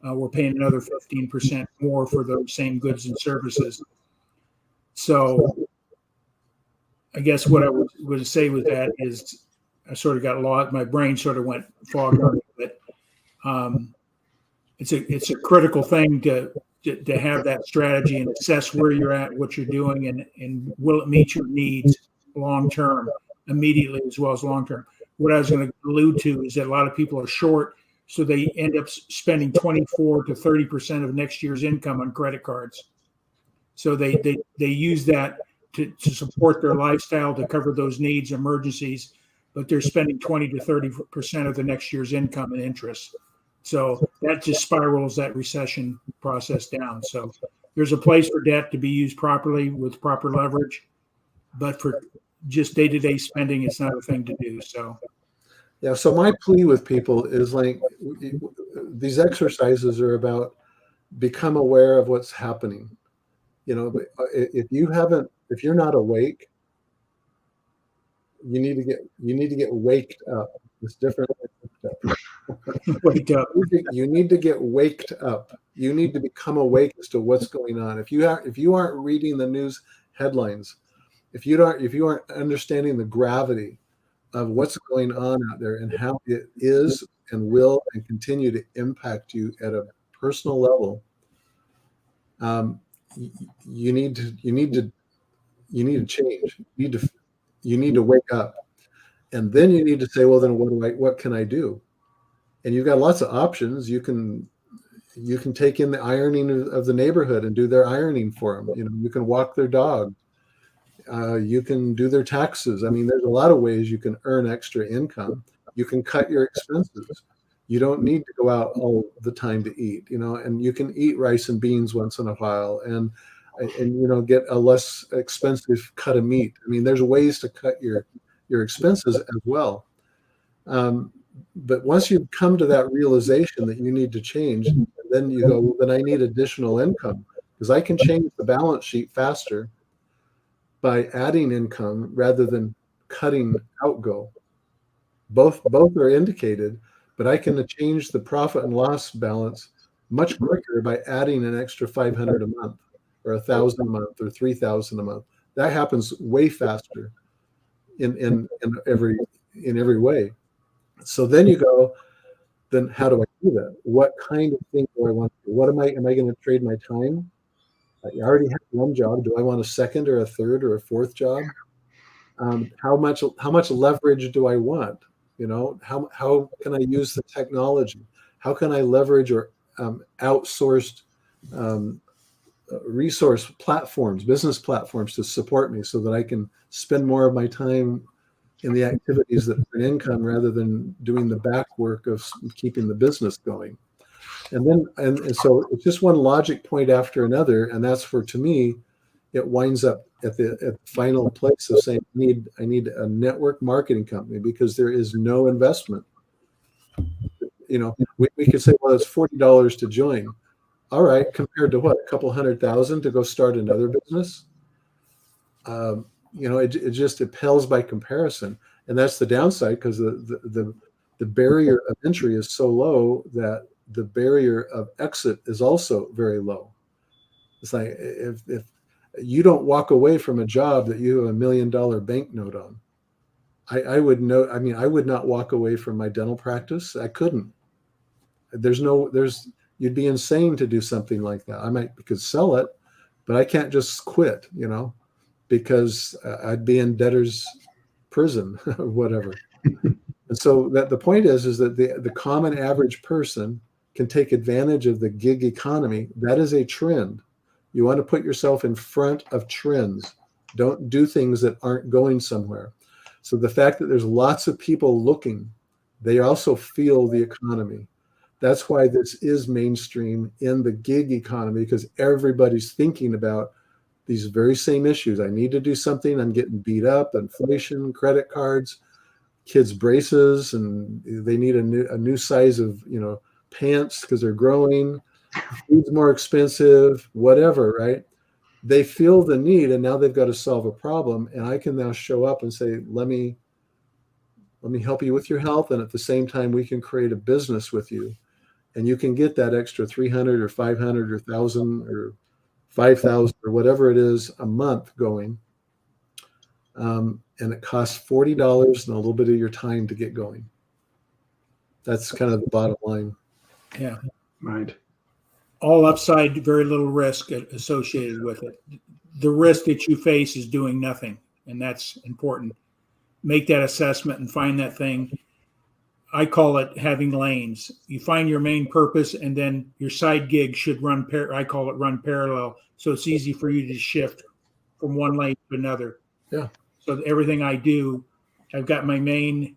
we're paying another 15% more for those same goods and services. So I guess what I would say with that is I sort of got lost. My brain sort of went foggy, but it's a critical thing to have that strategy and assess where you're at, what you're doing, and will it meet your needs long term, immediately as well as long term. What I was going to allude to is that a lot of people are short, so they end up spending 24 to 30% of next year's income on credit cards. So they use that to support their lifestyle, to cover those needs, emergencies, but they're spending 20 to 30% of the next year's income in interest. So that just spirals that recession process down. So there's a place for debt to be used properly with proper leverage, but for just day-to-day spending, it's not a thing to do. So yeah, so my plea with people is like these exercises are about become aware of what's happening. If you're not awake, you need to get waked up. It's different. Wake up. You need to get waked up. You need to become awake as to what's going on. If you aren't reading the news headlines, if you aren't understanding the gravity of what's going on out there and how it is and will and continue to impact you at a personal level, you need to change. You need to wake up, and then you need to say, well, then what can I do? And you've got lots of options. You can take in the ironing of the neighborhood and do their ironing for them. You can walk their dog. You can do their taxes. I mean, there's a lot of ways you can earn extra income. You can cut your expenses. You don't need to go out all the time to eat, and you can eat rice and beans once in a while and get a less expensive cut of meat. I mean, there's ways to cut your expenses as well. But once you come to that realization that you need to change, then you go, well, then I need additional income because I can change the balance sheet faster by adding income rather than cutting outgo. Both are indicated, but I can change the profit and loss balance much quicker by adding an extra $500 a month or $1,000 a month or $3,000 a month. That happens way faster in every way. So then you go, then how do I do that? What kind of thing do I want to do? Am I going to trade my time? I already have one job. Do I want a second or a third or a fourth job? How much leverage do I want? How can I use the technology? How can I leverage or outsourced resource platforms, business platforms to support me so that I can spend more of my time in the activities that earn income rather than doing the back work of keeping the business going. And so it's just one logic point after another. And that's where, to me, it winds up at the final place of saying, I need a network marketing company, because there is no investment. We could say, well, it's $40 to join. All right, compared to what, a couple $100,000 to go start another business? It pales by comparison, and that's the downside, because the barrier of entry is so low that the barrier of exit is also very low. It's like if you don't walk away from a job that you have $1 million banknote on, I would not walk away from my dental practice. I couldn't. You'd be insane to do something like that. Could sell it, but I can't just quit, because I'd be in debtor's prison or whatever. And so the point is that the common average person can take advantage of the gig economy. That is a trend. You want to put yourself in front of trends. Don't do things that aren't going somewhere. So the fact that there's lots of people looking, they also feel the economy. That's why this is mainstream in the gig economy, because everybody's thinking about these very same issues. I need to do something. I'm getting beat up, inflation, credit cards, kids' braces, and they need a new size of, pants because they're growing. Food's more expensive, whatever, right? They feel the need, and now they've got to solve a problem. And I can now show up and say, let me help you with your health. And at the same time, we can create a business with you. And you can get that extra 300 or 500 or 1,000 or 5,000 or whatever it is a month going. And it costs $40 and a little bit of your time to get going. That's kind of the bottom line. Yeah. Right. All upside, very little risk associated with it. The risk that you face is doing nothing, and that's important. Make that assessment and find that thing. I call it having lanes. You find your main purpose, and then your side gig should run I call it run parallel. So it's easy for you to shift from one lane to another. Yeah. So everything I do, I've got my main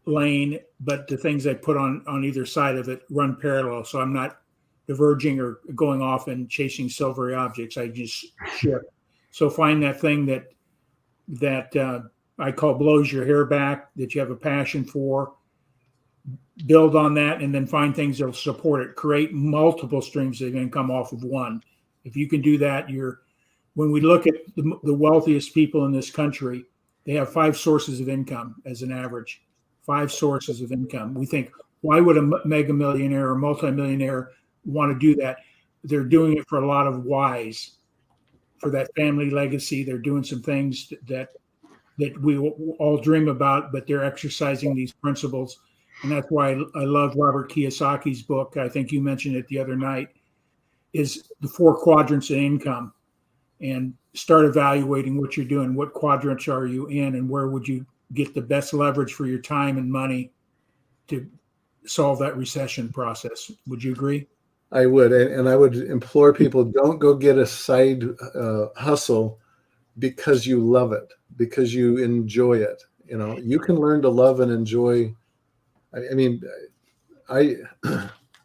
lane, but the things I put on either side of it run parallel. So I'm not diverging or going off and chasing silvery objects. I just shift. So find that thing that I call blows your hair back, that you have a passion for. Build on that, and then find things that will support it. Create multiple streams of income off of one. If you can do that, when we look at the wealthiest people in this country, they have 5 sources of income as an average. 5 sources of income. We think, why would a mega millionaire or multimillionaire want to do that? They're doing it for a lot of whys, for that family legacy. They're doing some things that we all dream about, but they're exercising these principles. And that's why I love Robert Kiyosaki's book. I think you mentioned it the other night, is the 4 quadrants of income, and start evaluating what you're doing. What quadrants are you in, and where would you get the best leverage for your time and money to solve that recession process? Would you agree? I would. And I would implore people, don't go get a side hustle because you love it, because you enjoy it. You can learn to love and enjoy. I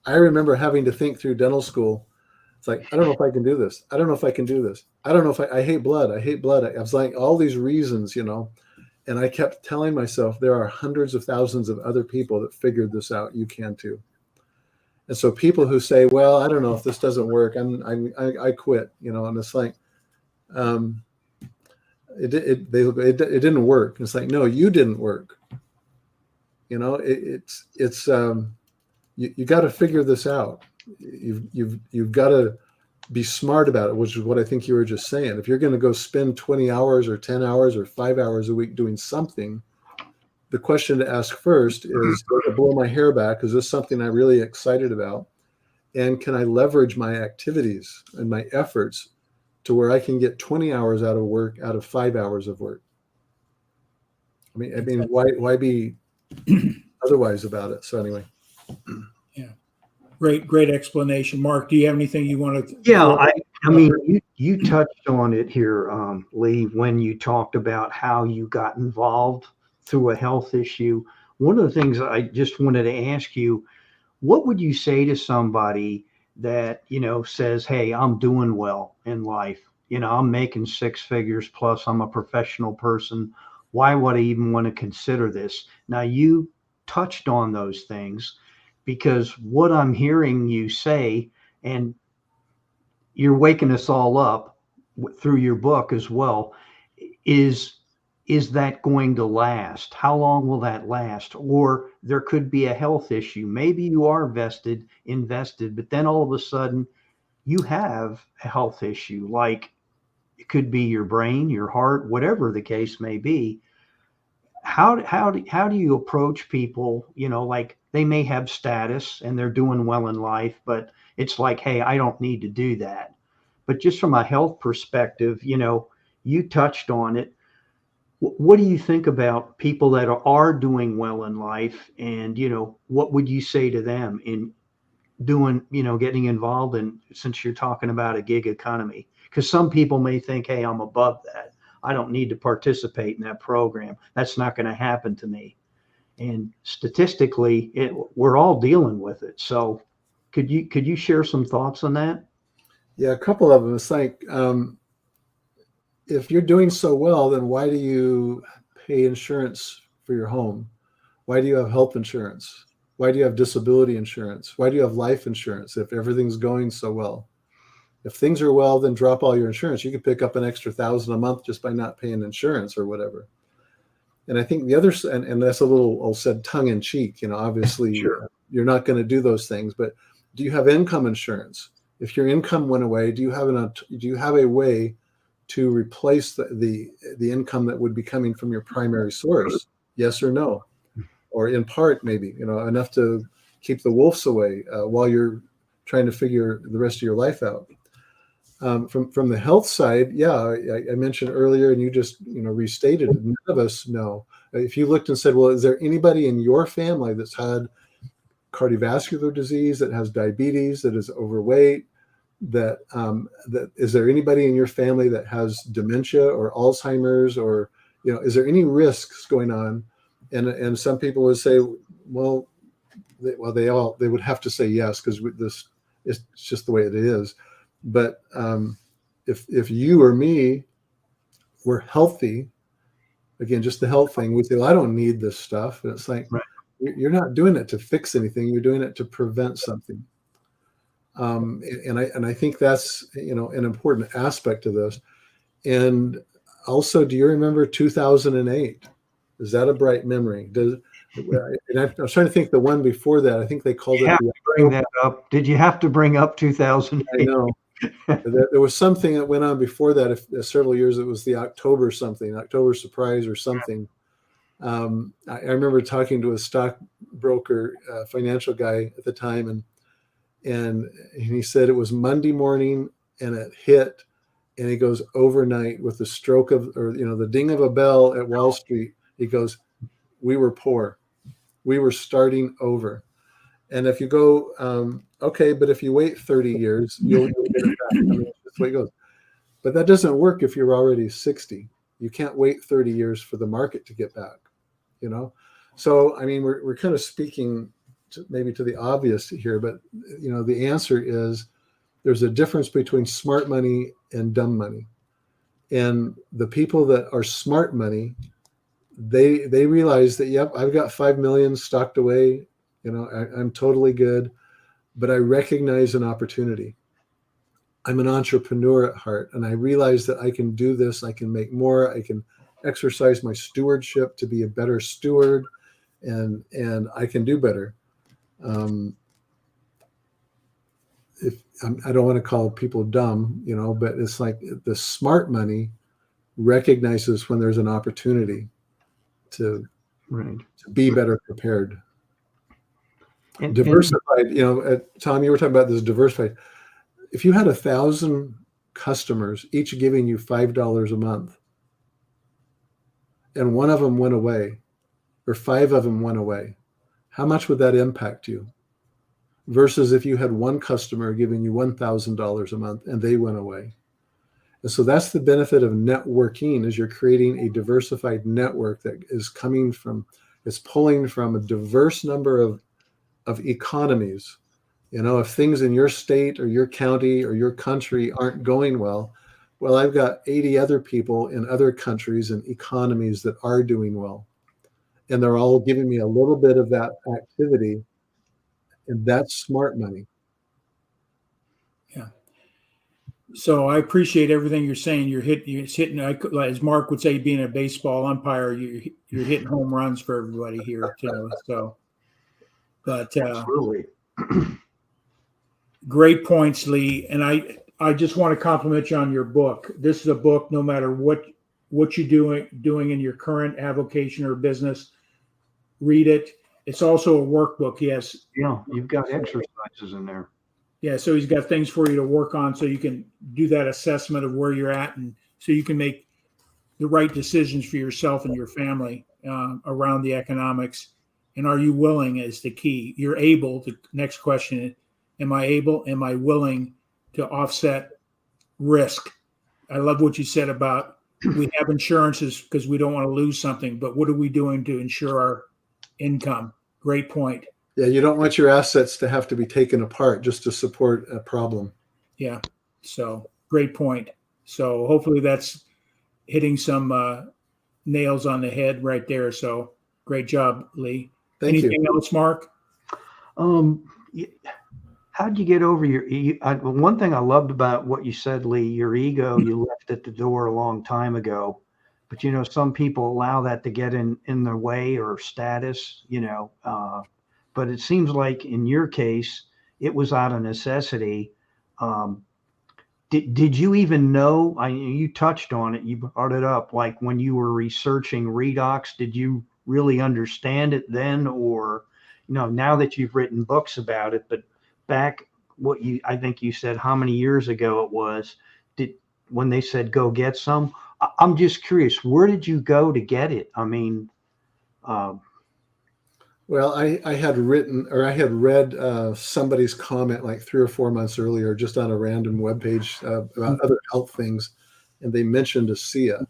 remember having to think through dental school. It's like, I don't know if I can do this. I don't know if I can do this. I don't know if I hate blood. I hate blood. I was like, all these reasons, and I kept telling myself, there are hundreds of thousands of other people that figured this out. You can too. And so people who say, well, I don't know if this doesn't work, I quit, and it's like, it didn't work. It's like, no, you didn't work. You got to figure this out. You've got to be smart about it, which is what I think you were just saying. If you're going to go spend 20 hours or 10 hours or 5 hours a week doing something, the question to ask first is, does it blow my hair back? Is this something I'm really excited about? And can I leverage my activities and my efforts to where I can get 20 hours out of work out of 5 hours of work? I mean, why be otherwise about it? So anyway. Yeah. Great explanation. Mark, do you have anything you want to? Yeah, I mean, you touched on it here, Lee, when you talked about how you got involved through a health issue. One of the things I just wanted to ask you, what would you say to somebody that, says, hey, I'm doing well in life. I'm making 6 figures plus, I'm a professional person. Why would I even want to consider this? Now, you touched on those things, because what I'm hearing you say, and you're waking us all up through your book as well, is that going to last? How long will that last? Or there could be a health issue. Maybe you are invested, but then all of a sudden you have a health issue, like it could be your brain, your heart, whatever the case may be. How do you approach people? Like they may have status and they're doing well in life, but it's like, hey, I don't need to do that. But just from a health perspective, you touched on it. What do you think about people that are doing well in life? And, what would you say to them in doing, getting involved in, since you're talking about a gig economy? Because some people may think, hey, I'm above that. I don't need to participate in that program. That's not going to happen to me. And statistically, we're all dealing with it. So could you share some thoughts on that? Yeah, a couple of them. It's like, if you're doing so well, then why do you pay insurance for your home? Why do you have health insurance? Why do you have disability insurance? Why do you have life insurance if everything's going so well? If things are well, then drop all your insurance. You could pick up an extra $1,000 a month just by not paying insurance or whatever. And I think the other, and that's a little said tongue in cheek, obviously Sure. You're not going to do those things, but do you have income insurance? If your income went away, do you have a way to replace the income that would be coming from your primary source? Yes or no? Or in part, maybe, enough to keep the wolves away while you're trying to figure the rest of your life out. From the health side, yeah, I mentioned earlier, and you just restated it. None of us know. If you looked and said, well, is there anybody in your family that's had cardiovascular disease, that has diabetes, that is overweight, that is there anybody in your family that has dementia or Alzheimer's, or is there any risks going on? And some people would say, well, they would have to say yes, because this is just the way it is. But if you or me were healthy, again, just the health thing, we say, well, I don't need this stuff. And it's like, right. You're not doing it to fix anything. You're doing it to prevent something. And I think that's, an important aspect of this. And also, do you remember 2008? Is that a bright memory? And I was trying to think the one before that. I think they called it. Bring that up. Did you have to bring up 2008? I know. There was something that went on before that. Several years, it was the October surprise or something. I remember talking to a stockbroker, financial guy at the time, and he said it was Monday morning and it hit, and he goes, overnight, with the stroke of, or the ding of a bell at Wall Street, he goes, we were poor, we were starting over. And if you go, okay, but if you wait 30 years, you'll get it back. I mean, that's the way it goes. But that doesn't work if you're already 60. You can't wait 30 years for the market to get back, So, I mean, we're kind of speaking maybe to the obvious here, but, the answer is there's a difference between smart money and dumb money. And the people that are smart money, they realize that, yep, I've got 5 million stocked away. I'm totally good, but I recognize an opportunity. I'm an entrepreneur at heart, and I realize that I can do this. I can make more. I can exercise my stewardship to be a better steward, and I can do better. I don't want to call people dumb, but it's like the smart money recognizes when there's an opportunity to be better prepared. Diversified, Tom, you were talking about this diversified. If you had 1,000 customers, each giving you $5 a month, and one of them went away, or 5 of them went away, how much would that impact you? Versus if you had one customer giving you $1,000 a month and they went away. And so that's the benefit of networking, is you're creating a diversified network that is pulling from a diverse number of economies. If things in your state or your county or your country aren't going well, I've got 80 other people in other countries and economies that are doing well. And they're all giving me a little bit of that activity. And that's smart money. Yeah. So I appreciate everything you're saying. You're hitting, as Mark would say, being a baseball umpire, you're hitting home runs for everybody here too. So, but absolutely. Great points, Lee. And I just want to compliment you on your book. This is a book, no matter what you're doing in your current avocation or business, read it. It's also a workbook. Yes. Yeah, you've got exercises in there. Yeah, so he's got things for you to work on, so you can do that assessment of where you're at, and so you can make the right decisions for yourself and your family around the economics. And are you willing is the key. You're able. The next question: am I willing to offset risk? I love what you said about we have insurances because we don't want to lose something, but what are we doing to ensure our income? Great point. Yeah, you don't want your assets to have to be taken apart just to support a problem. Yeah, so great point. So hopefully that's hitting some nails on the head right there. So great job, Lee. Anything else, Mark? How'd you get over one thing I loved about what you said, Lee, your ego, you left at the door a long time ago. But, some people allow that to get in their way, or status, but it seems like in your case, it was out of necessity. Did you even know, you touched on it, you brought it up, like when you were researching Redox, did you really understand it then? Or, now that you've written books about it, but back I think you said how many years ago it was, when they said, go get some, I'm just curious, where did you go to get it? Well, I had read somebody's comment like 3 or 4 months earlier, just on a random webpage about other health things, and they mentioned ASEA.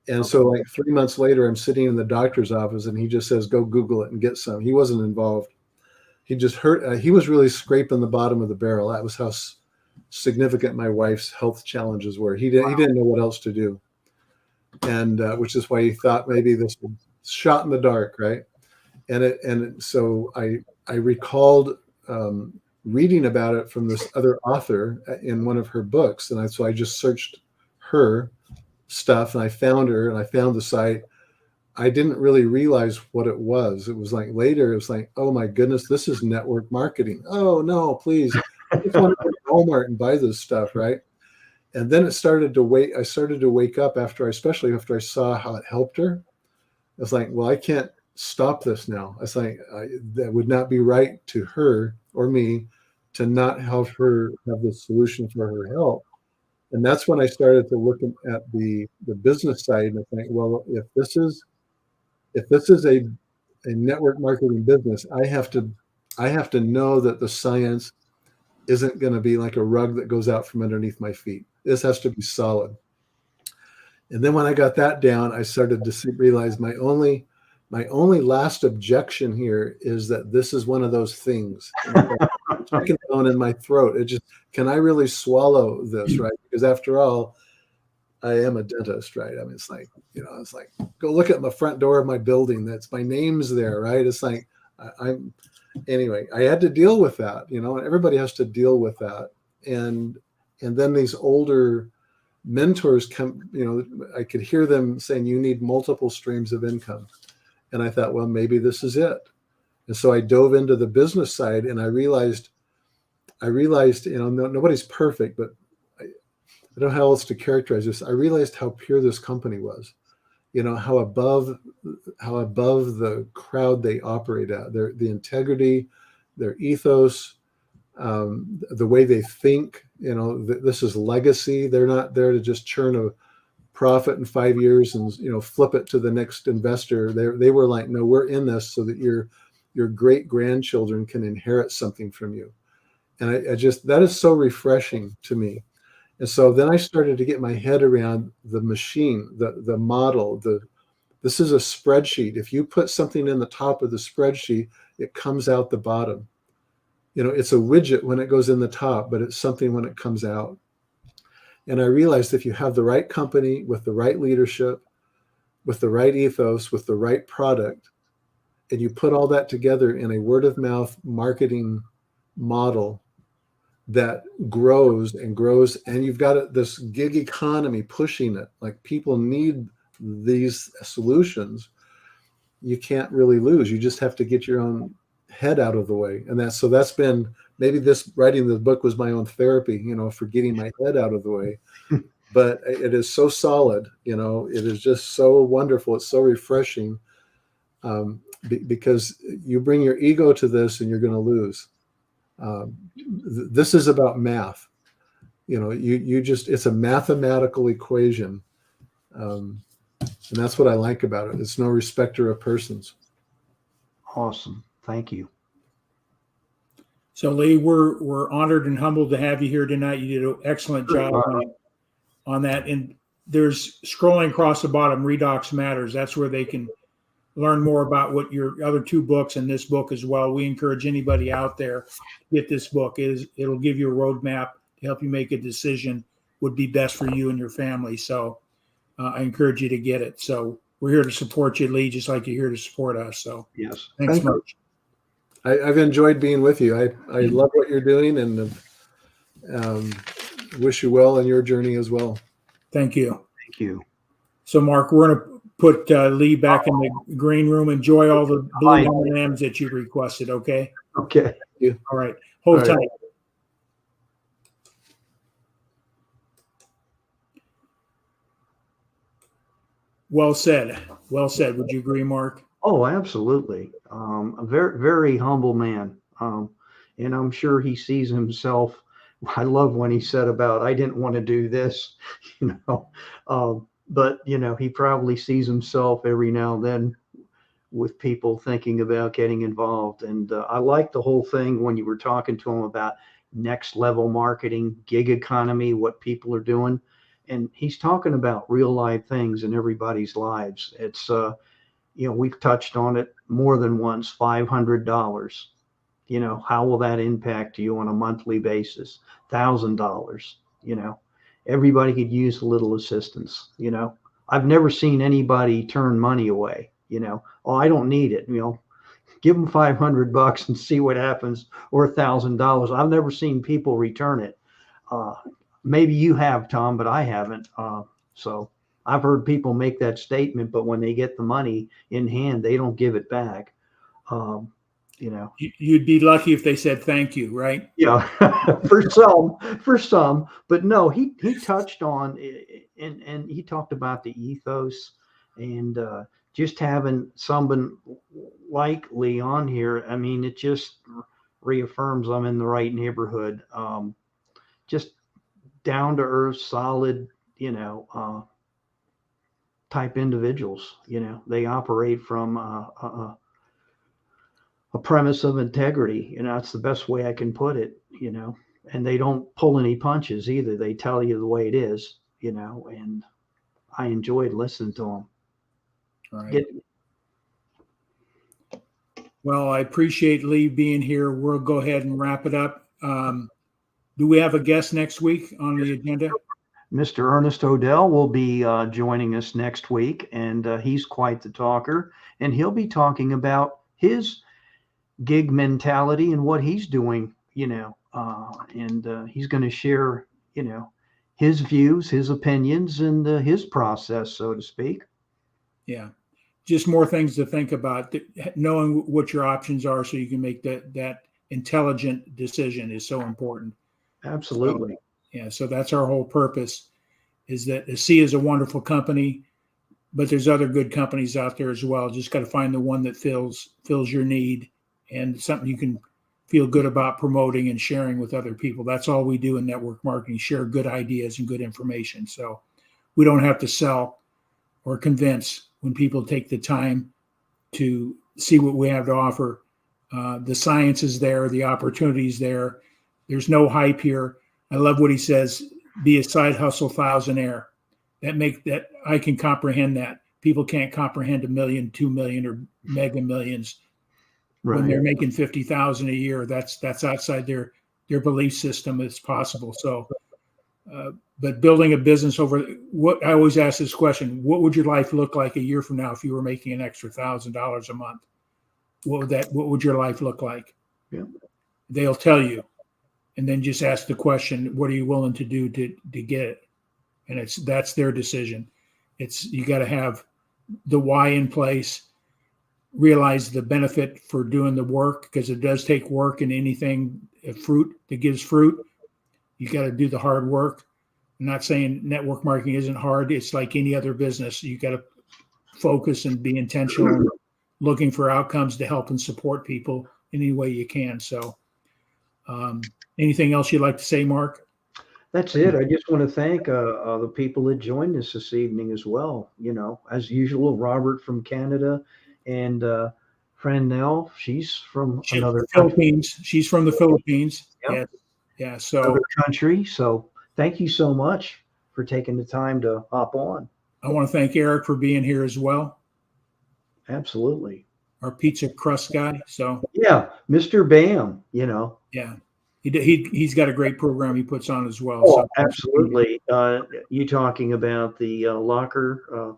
And so like 3 months later, I'm sitting in the doctor's office, and he just says, go Google it and get some. He wasn't involved. He just heard, he was really scraping the bottom of the barrel. That was how significant my wife's health challenges were. He didn't know what else to do. And which is why he thought maybe this was shot in the dark, right? And so I recalled reading about it from this other author in one of her books, and so I just searched her stuff, and I found her, and I found the site. I didn't really realize what it was. It was like later, it was like, oh my goodness, this is network marketing. Oh no, please, I just want to go to Walmart and buy this stuff, right? And then I started to wake up especially after I saw how it helped her. I was like, well, I can't stop this now. I was like, that would not be right to her or me to not help her have the solution for her health. And that's when I started to look at the business side and think, well, if this is a network marketing business, I have to know that the science isn't going to be like a rug that goes out from underneath my feet. This has to be solid. And then when I got that down, I started to realize my only last objection here is that this is one of those things. Chicken bone in my throat. It just, can I really swallow this, right? Because after all, I am a dentist, right? I mean, it's like, it's like, go look at the front door of my building. That's my name's there, right? It's like, anyway, I had to deal with that, and everybody has to deal with that. And then these older mentors come, I could hear them saying, you need multiple streams of income. And I thought, well, maybe this is it. And so I dove into the business side, and I realized I realized, nobody's perfect, but I don't know how else to characterize this. I realized how pure this company was, how above the crowd they operate at, the integrity, their ethos, the way they think. This is legacy. They're not there to just churn a profit in 5 years and flip it to the next investor. They were like, no, we're in this so that your great grandchildren can inherit something from you. And I just, that is so refreshing to me. And so then I started to get my head around the machine, the model. This is a spreadsheet. If you put something in the top of the spreadsheet, it comes out the bottom. It's a widget when it goes in the top, but it's something when it comes out. And I realized if you have the right company with the right leadership, with the right ethos, with the right product, and you put all that together in a word of mouth marketing model that grows and grows, and you've got this gig economy pushing it, like people need these solutions, you can't really lose. You just have to get your own head out of the way. And that's been, maybe writing the book was my own therapy, for getting my head out of the way. But it is so solid, it is just so wonderful. It's so refreshing, because you bring your ego to this and you're going to lose. This is about math. It's a mathematical equation. And that's what I like about it. It's no respecter of persons. Awesome. Thank you. So Lee, we're honored and humbled to have you here tonight. You did an excellent job on that. And there's, scrolling across the bottom, Redox Matters. That's where they can learn more about what your other two books and this book as well. We encourage anybody out there to get this book. It'll give you a roadmap to help you make a decision would be best for you and your family. So I encourage you to get it. So we're here to support you, Lee, just like you're here to support us. So yes, thanks much. I've enjoyed being with you. I love what you're doing, and wish you well in your journey as well. Thank you. Thank you. So Mark, we're going to put Lee back in the green room. Enjoy all the blue M&Ms that you requested. Okay. Okay. All right. Hold tight. Well said. Well said. Would you agree, Mark? Oh, absolutely. A very, very humble man. And I'm sure he sees himself. I love when he said about, I didn't want to do this, but he probably sees himself every now and then with people thinking about getting involved. And I like the whole thing when you were talking to him about next level marketing, gig economy, what people are doing. And he's talking about real life things in everybody's lives. It's, we've touched on it more than once, $500. How will that impact you on a monthly basis? $1,000, everybody could use a little assistance. I've never seen anybody turn money away, oh, I don't need it. Give them $500 and see what happens, or $1,000. I've never seen people return it. Maybe you have, Tom, but I haven't. So I've heard people make that statement, but when they get the money in hand, they don't give it back. You'd be lucky if they said thank you, right? Yeah, for some, but no, he touched on and he talked about the ethos and just having someone like Lee on here. I mean, it just reaffirms I'm in the right neighborhood. Just down to earth, solid, type individuals. They operate from a premise of integrity. That's the best way I can put it. And they don't pull any punches either. They tell you the way it is. And I enjoyed listening to them. All right. Well, I appreciate Lee being here. We'll go ahead and wrap it up. Do we have a guest next week on the agenda? Mr. Ernest Odell will be joining us next week, and he's quite the talker. And he'll be talking about his gig mentality and what he's doing, and he's going to share, his views, his opinions, and his process, so to speak. Yeah. Just more things to think about, knowing what your options are so you can make that intelligent decision is so important. Absolutely. So that's our whole purpose, is that ASEA is a wonderful company, but there's other good companies out there as well. Just got to find the one that fills your need and something you can feel good about promoting and sharing with other people. That's all we do in network marketing, share good ideas and good information. So we don't have to sell or convince when people take the time to see what we have to offer. The science is there, the opportunity is there. There's no hype here. I love what he says, be a side hustle thousandaire. That I can comprehend that. People can't comprehend 1 million, 2 million, or mega millions when they're making 50,000 a year. That's outside their belief system. It's possible. So, but building a business what I always ask this question: what would your life look like a year from now if you were making an extra $1,000 a month? What would your life look like? Yeah. They'll tell you, and then just ask the question: what are you willing to do to get it? And that's their decision. You got to have the why in place, realize the benefit for doing the work, because it does take work, and anything, fruit that gives fruit, you got to do the hard work. I'm not saying network marketing isn't hard. It's like any other business. You got to focus and be intentional, and looking for outcomes to help and support people any way you can. So anything else you'd like to say, Mark? That's it. I just want to thank the people that joined us this evening as well. As usual, Robert from Canada, and friend Nell, she's from another Philippines. She's from the Philippines. Yep. Yeah. So another country. So thank you so much for taking the time to hop on. I want to thank Eric for being here as well. Absolutely. Our pizza crust guy. So yeah, Mr. Bam. Yeah. He's got a great program he puts on as well. Oh, so. Absolutely. You talking about the locker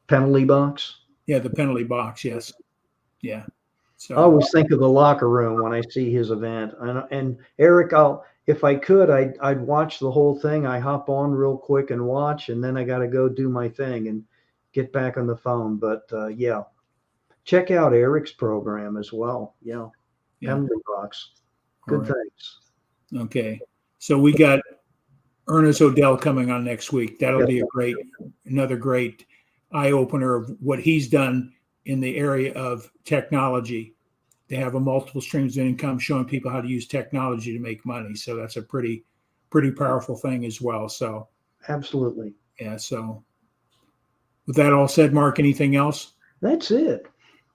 penalty box? Yeah, the penalty box. Yes. Yeah. So I always think of the locker room when I see his event. And Eric, if I could, I'd watch the whole thing. I hop on real quick and watch, and then I got to go do my thing and get back on the phone. But yeah, check out Eric's program as well. Yeah. Penalty box. Good things. Okay. So we got Ernest Odell coming on next week. That'll be another great eye opener of what he's done in the area of technology. They have a multiple streams of income, showing people how to use technology to make money. So that's a pretty powerful thing as well. So absolutely. Yeah. So with that all said, Mark, anything else? That's it.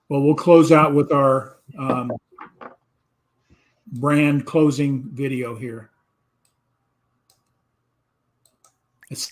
Well, we'll close out with our brand closing video here. It's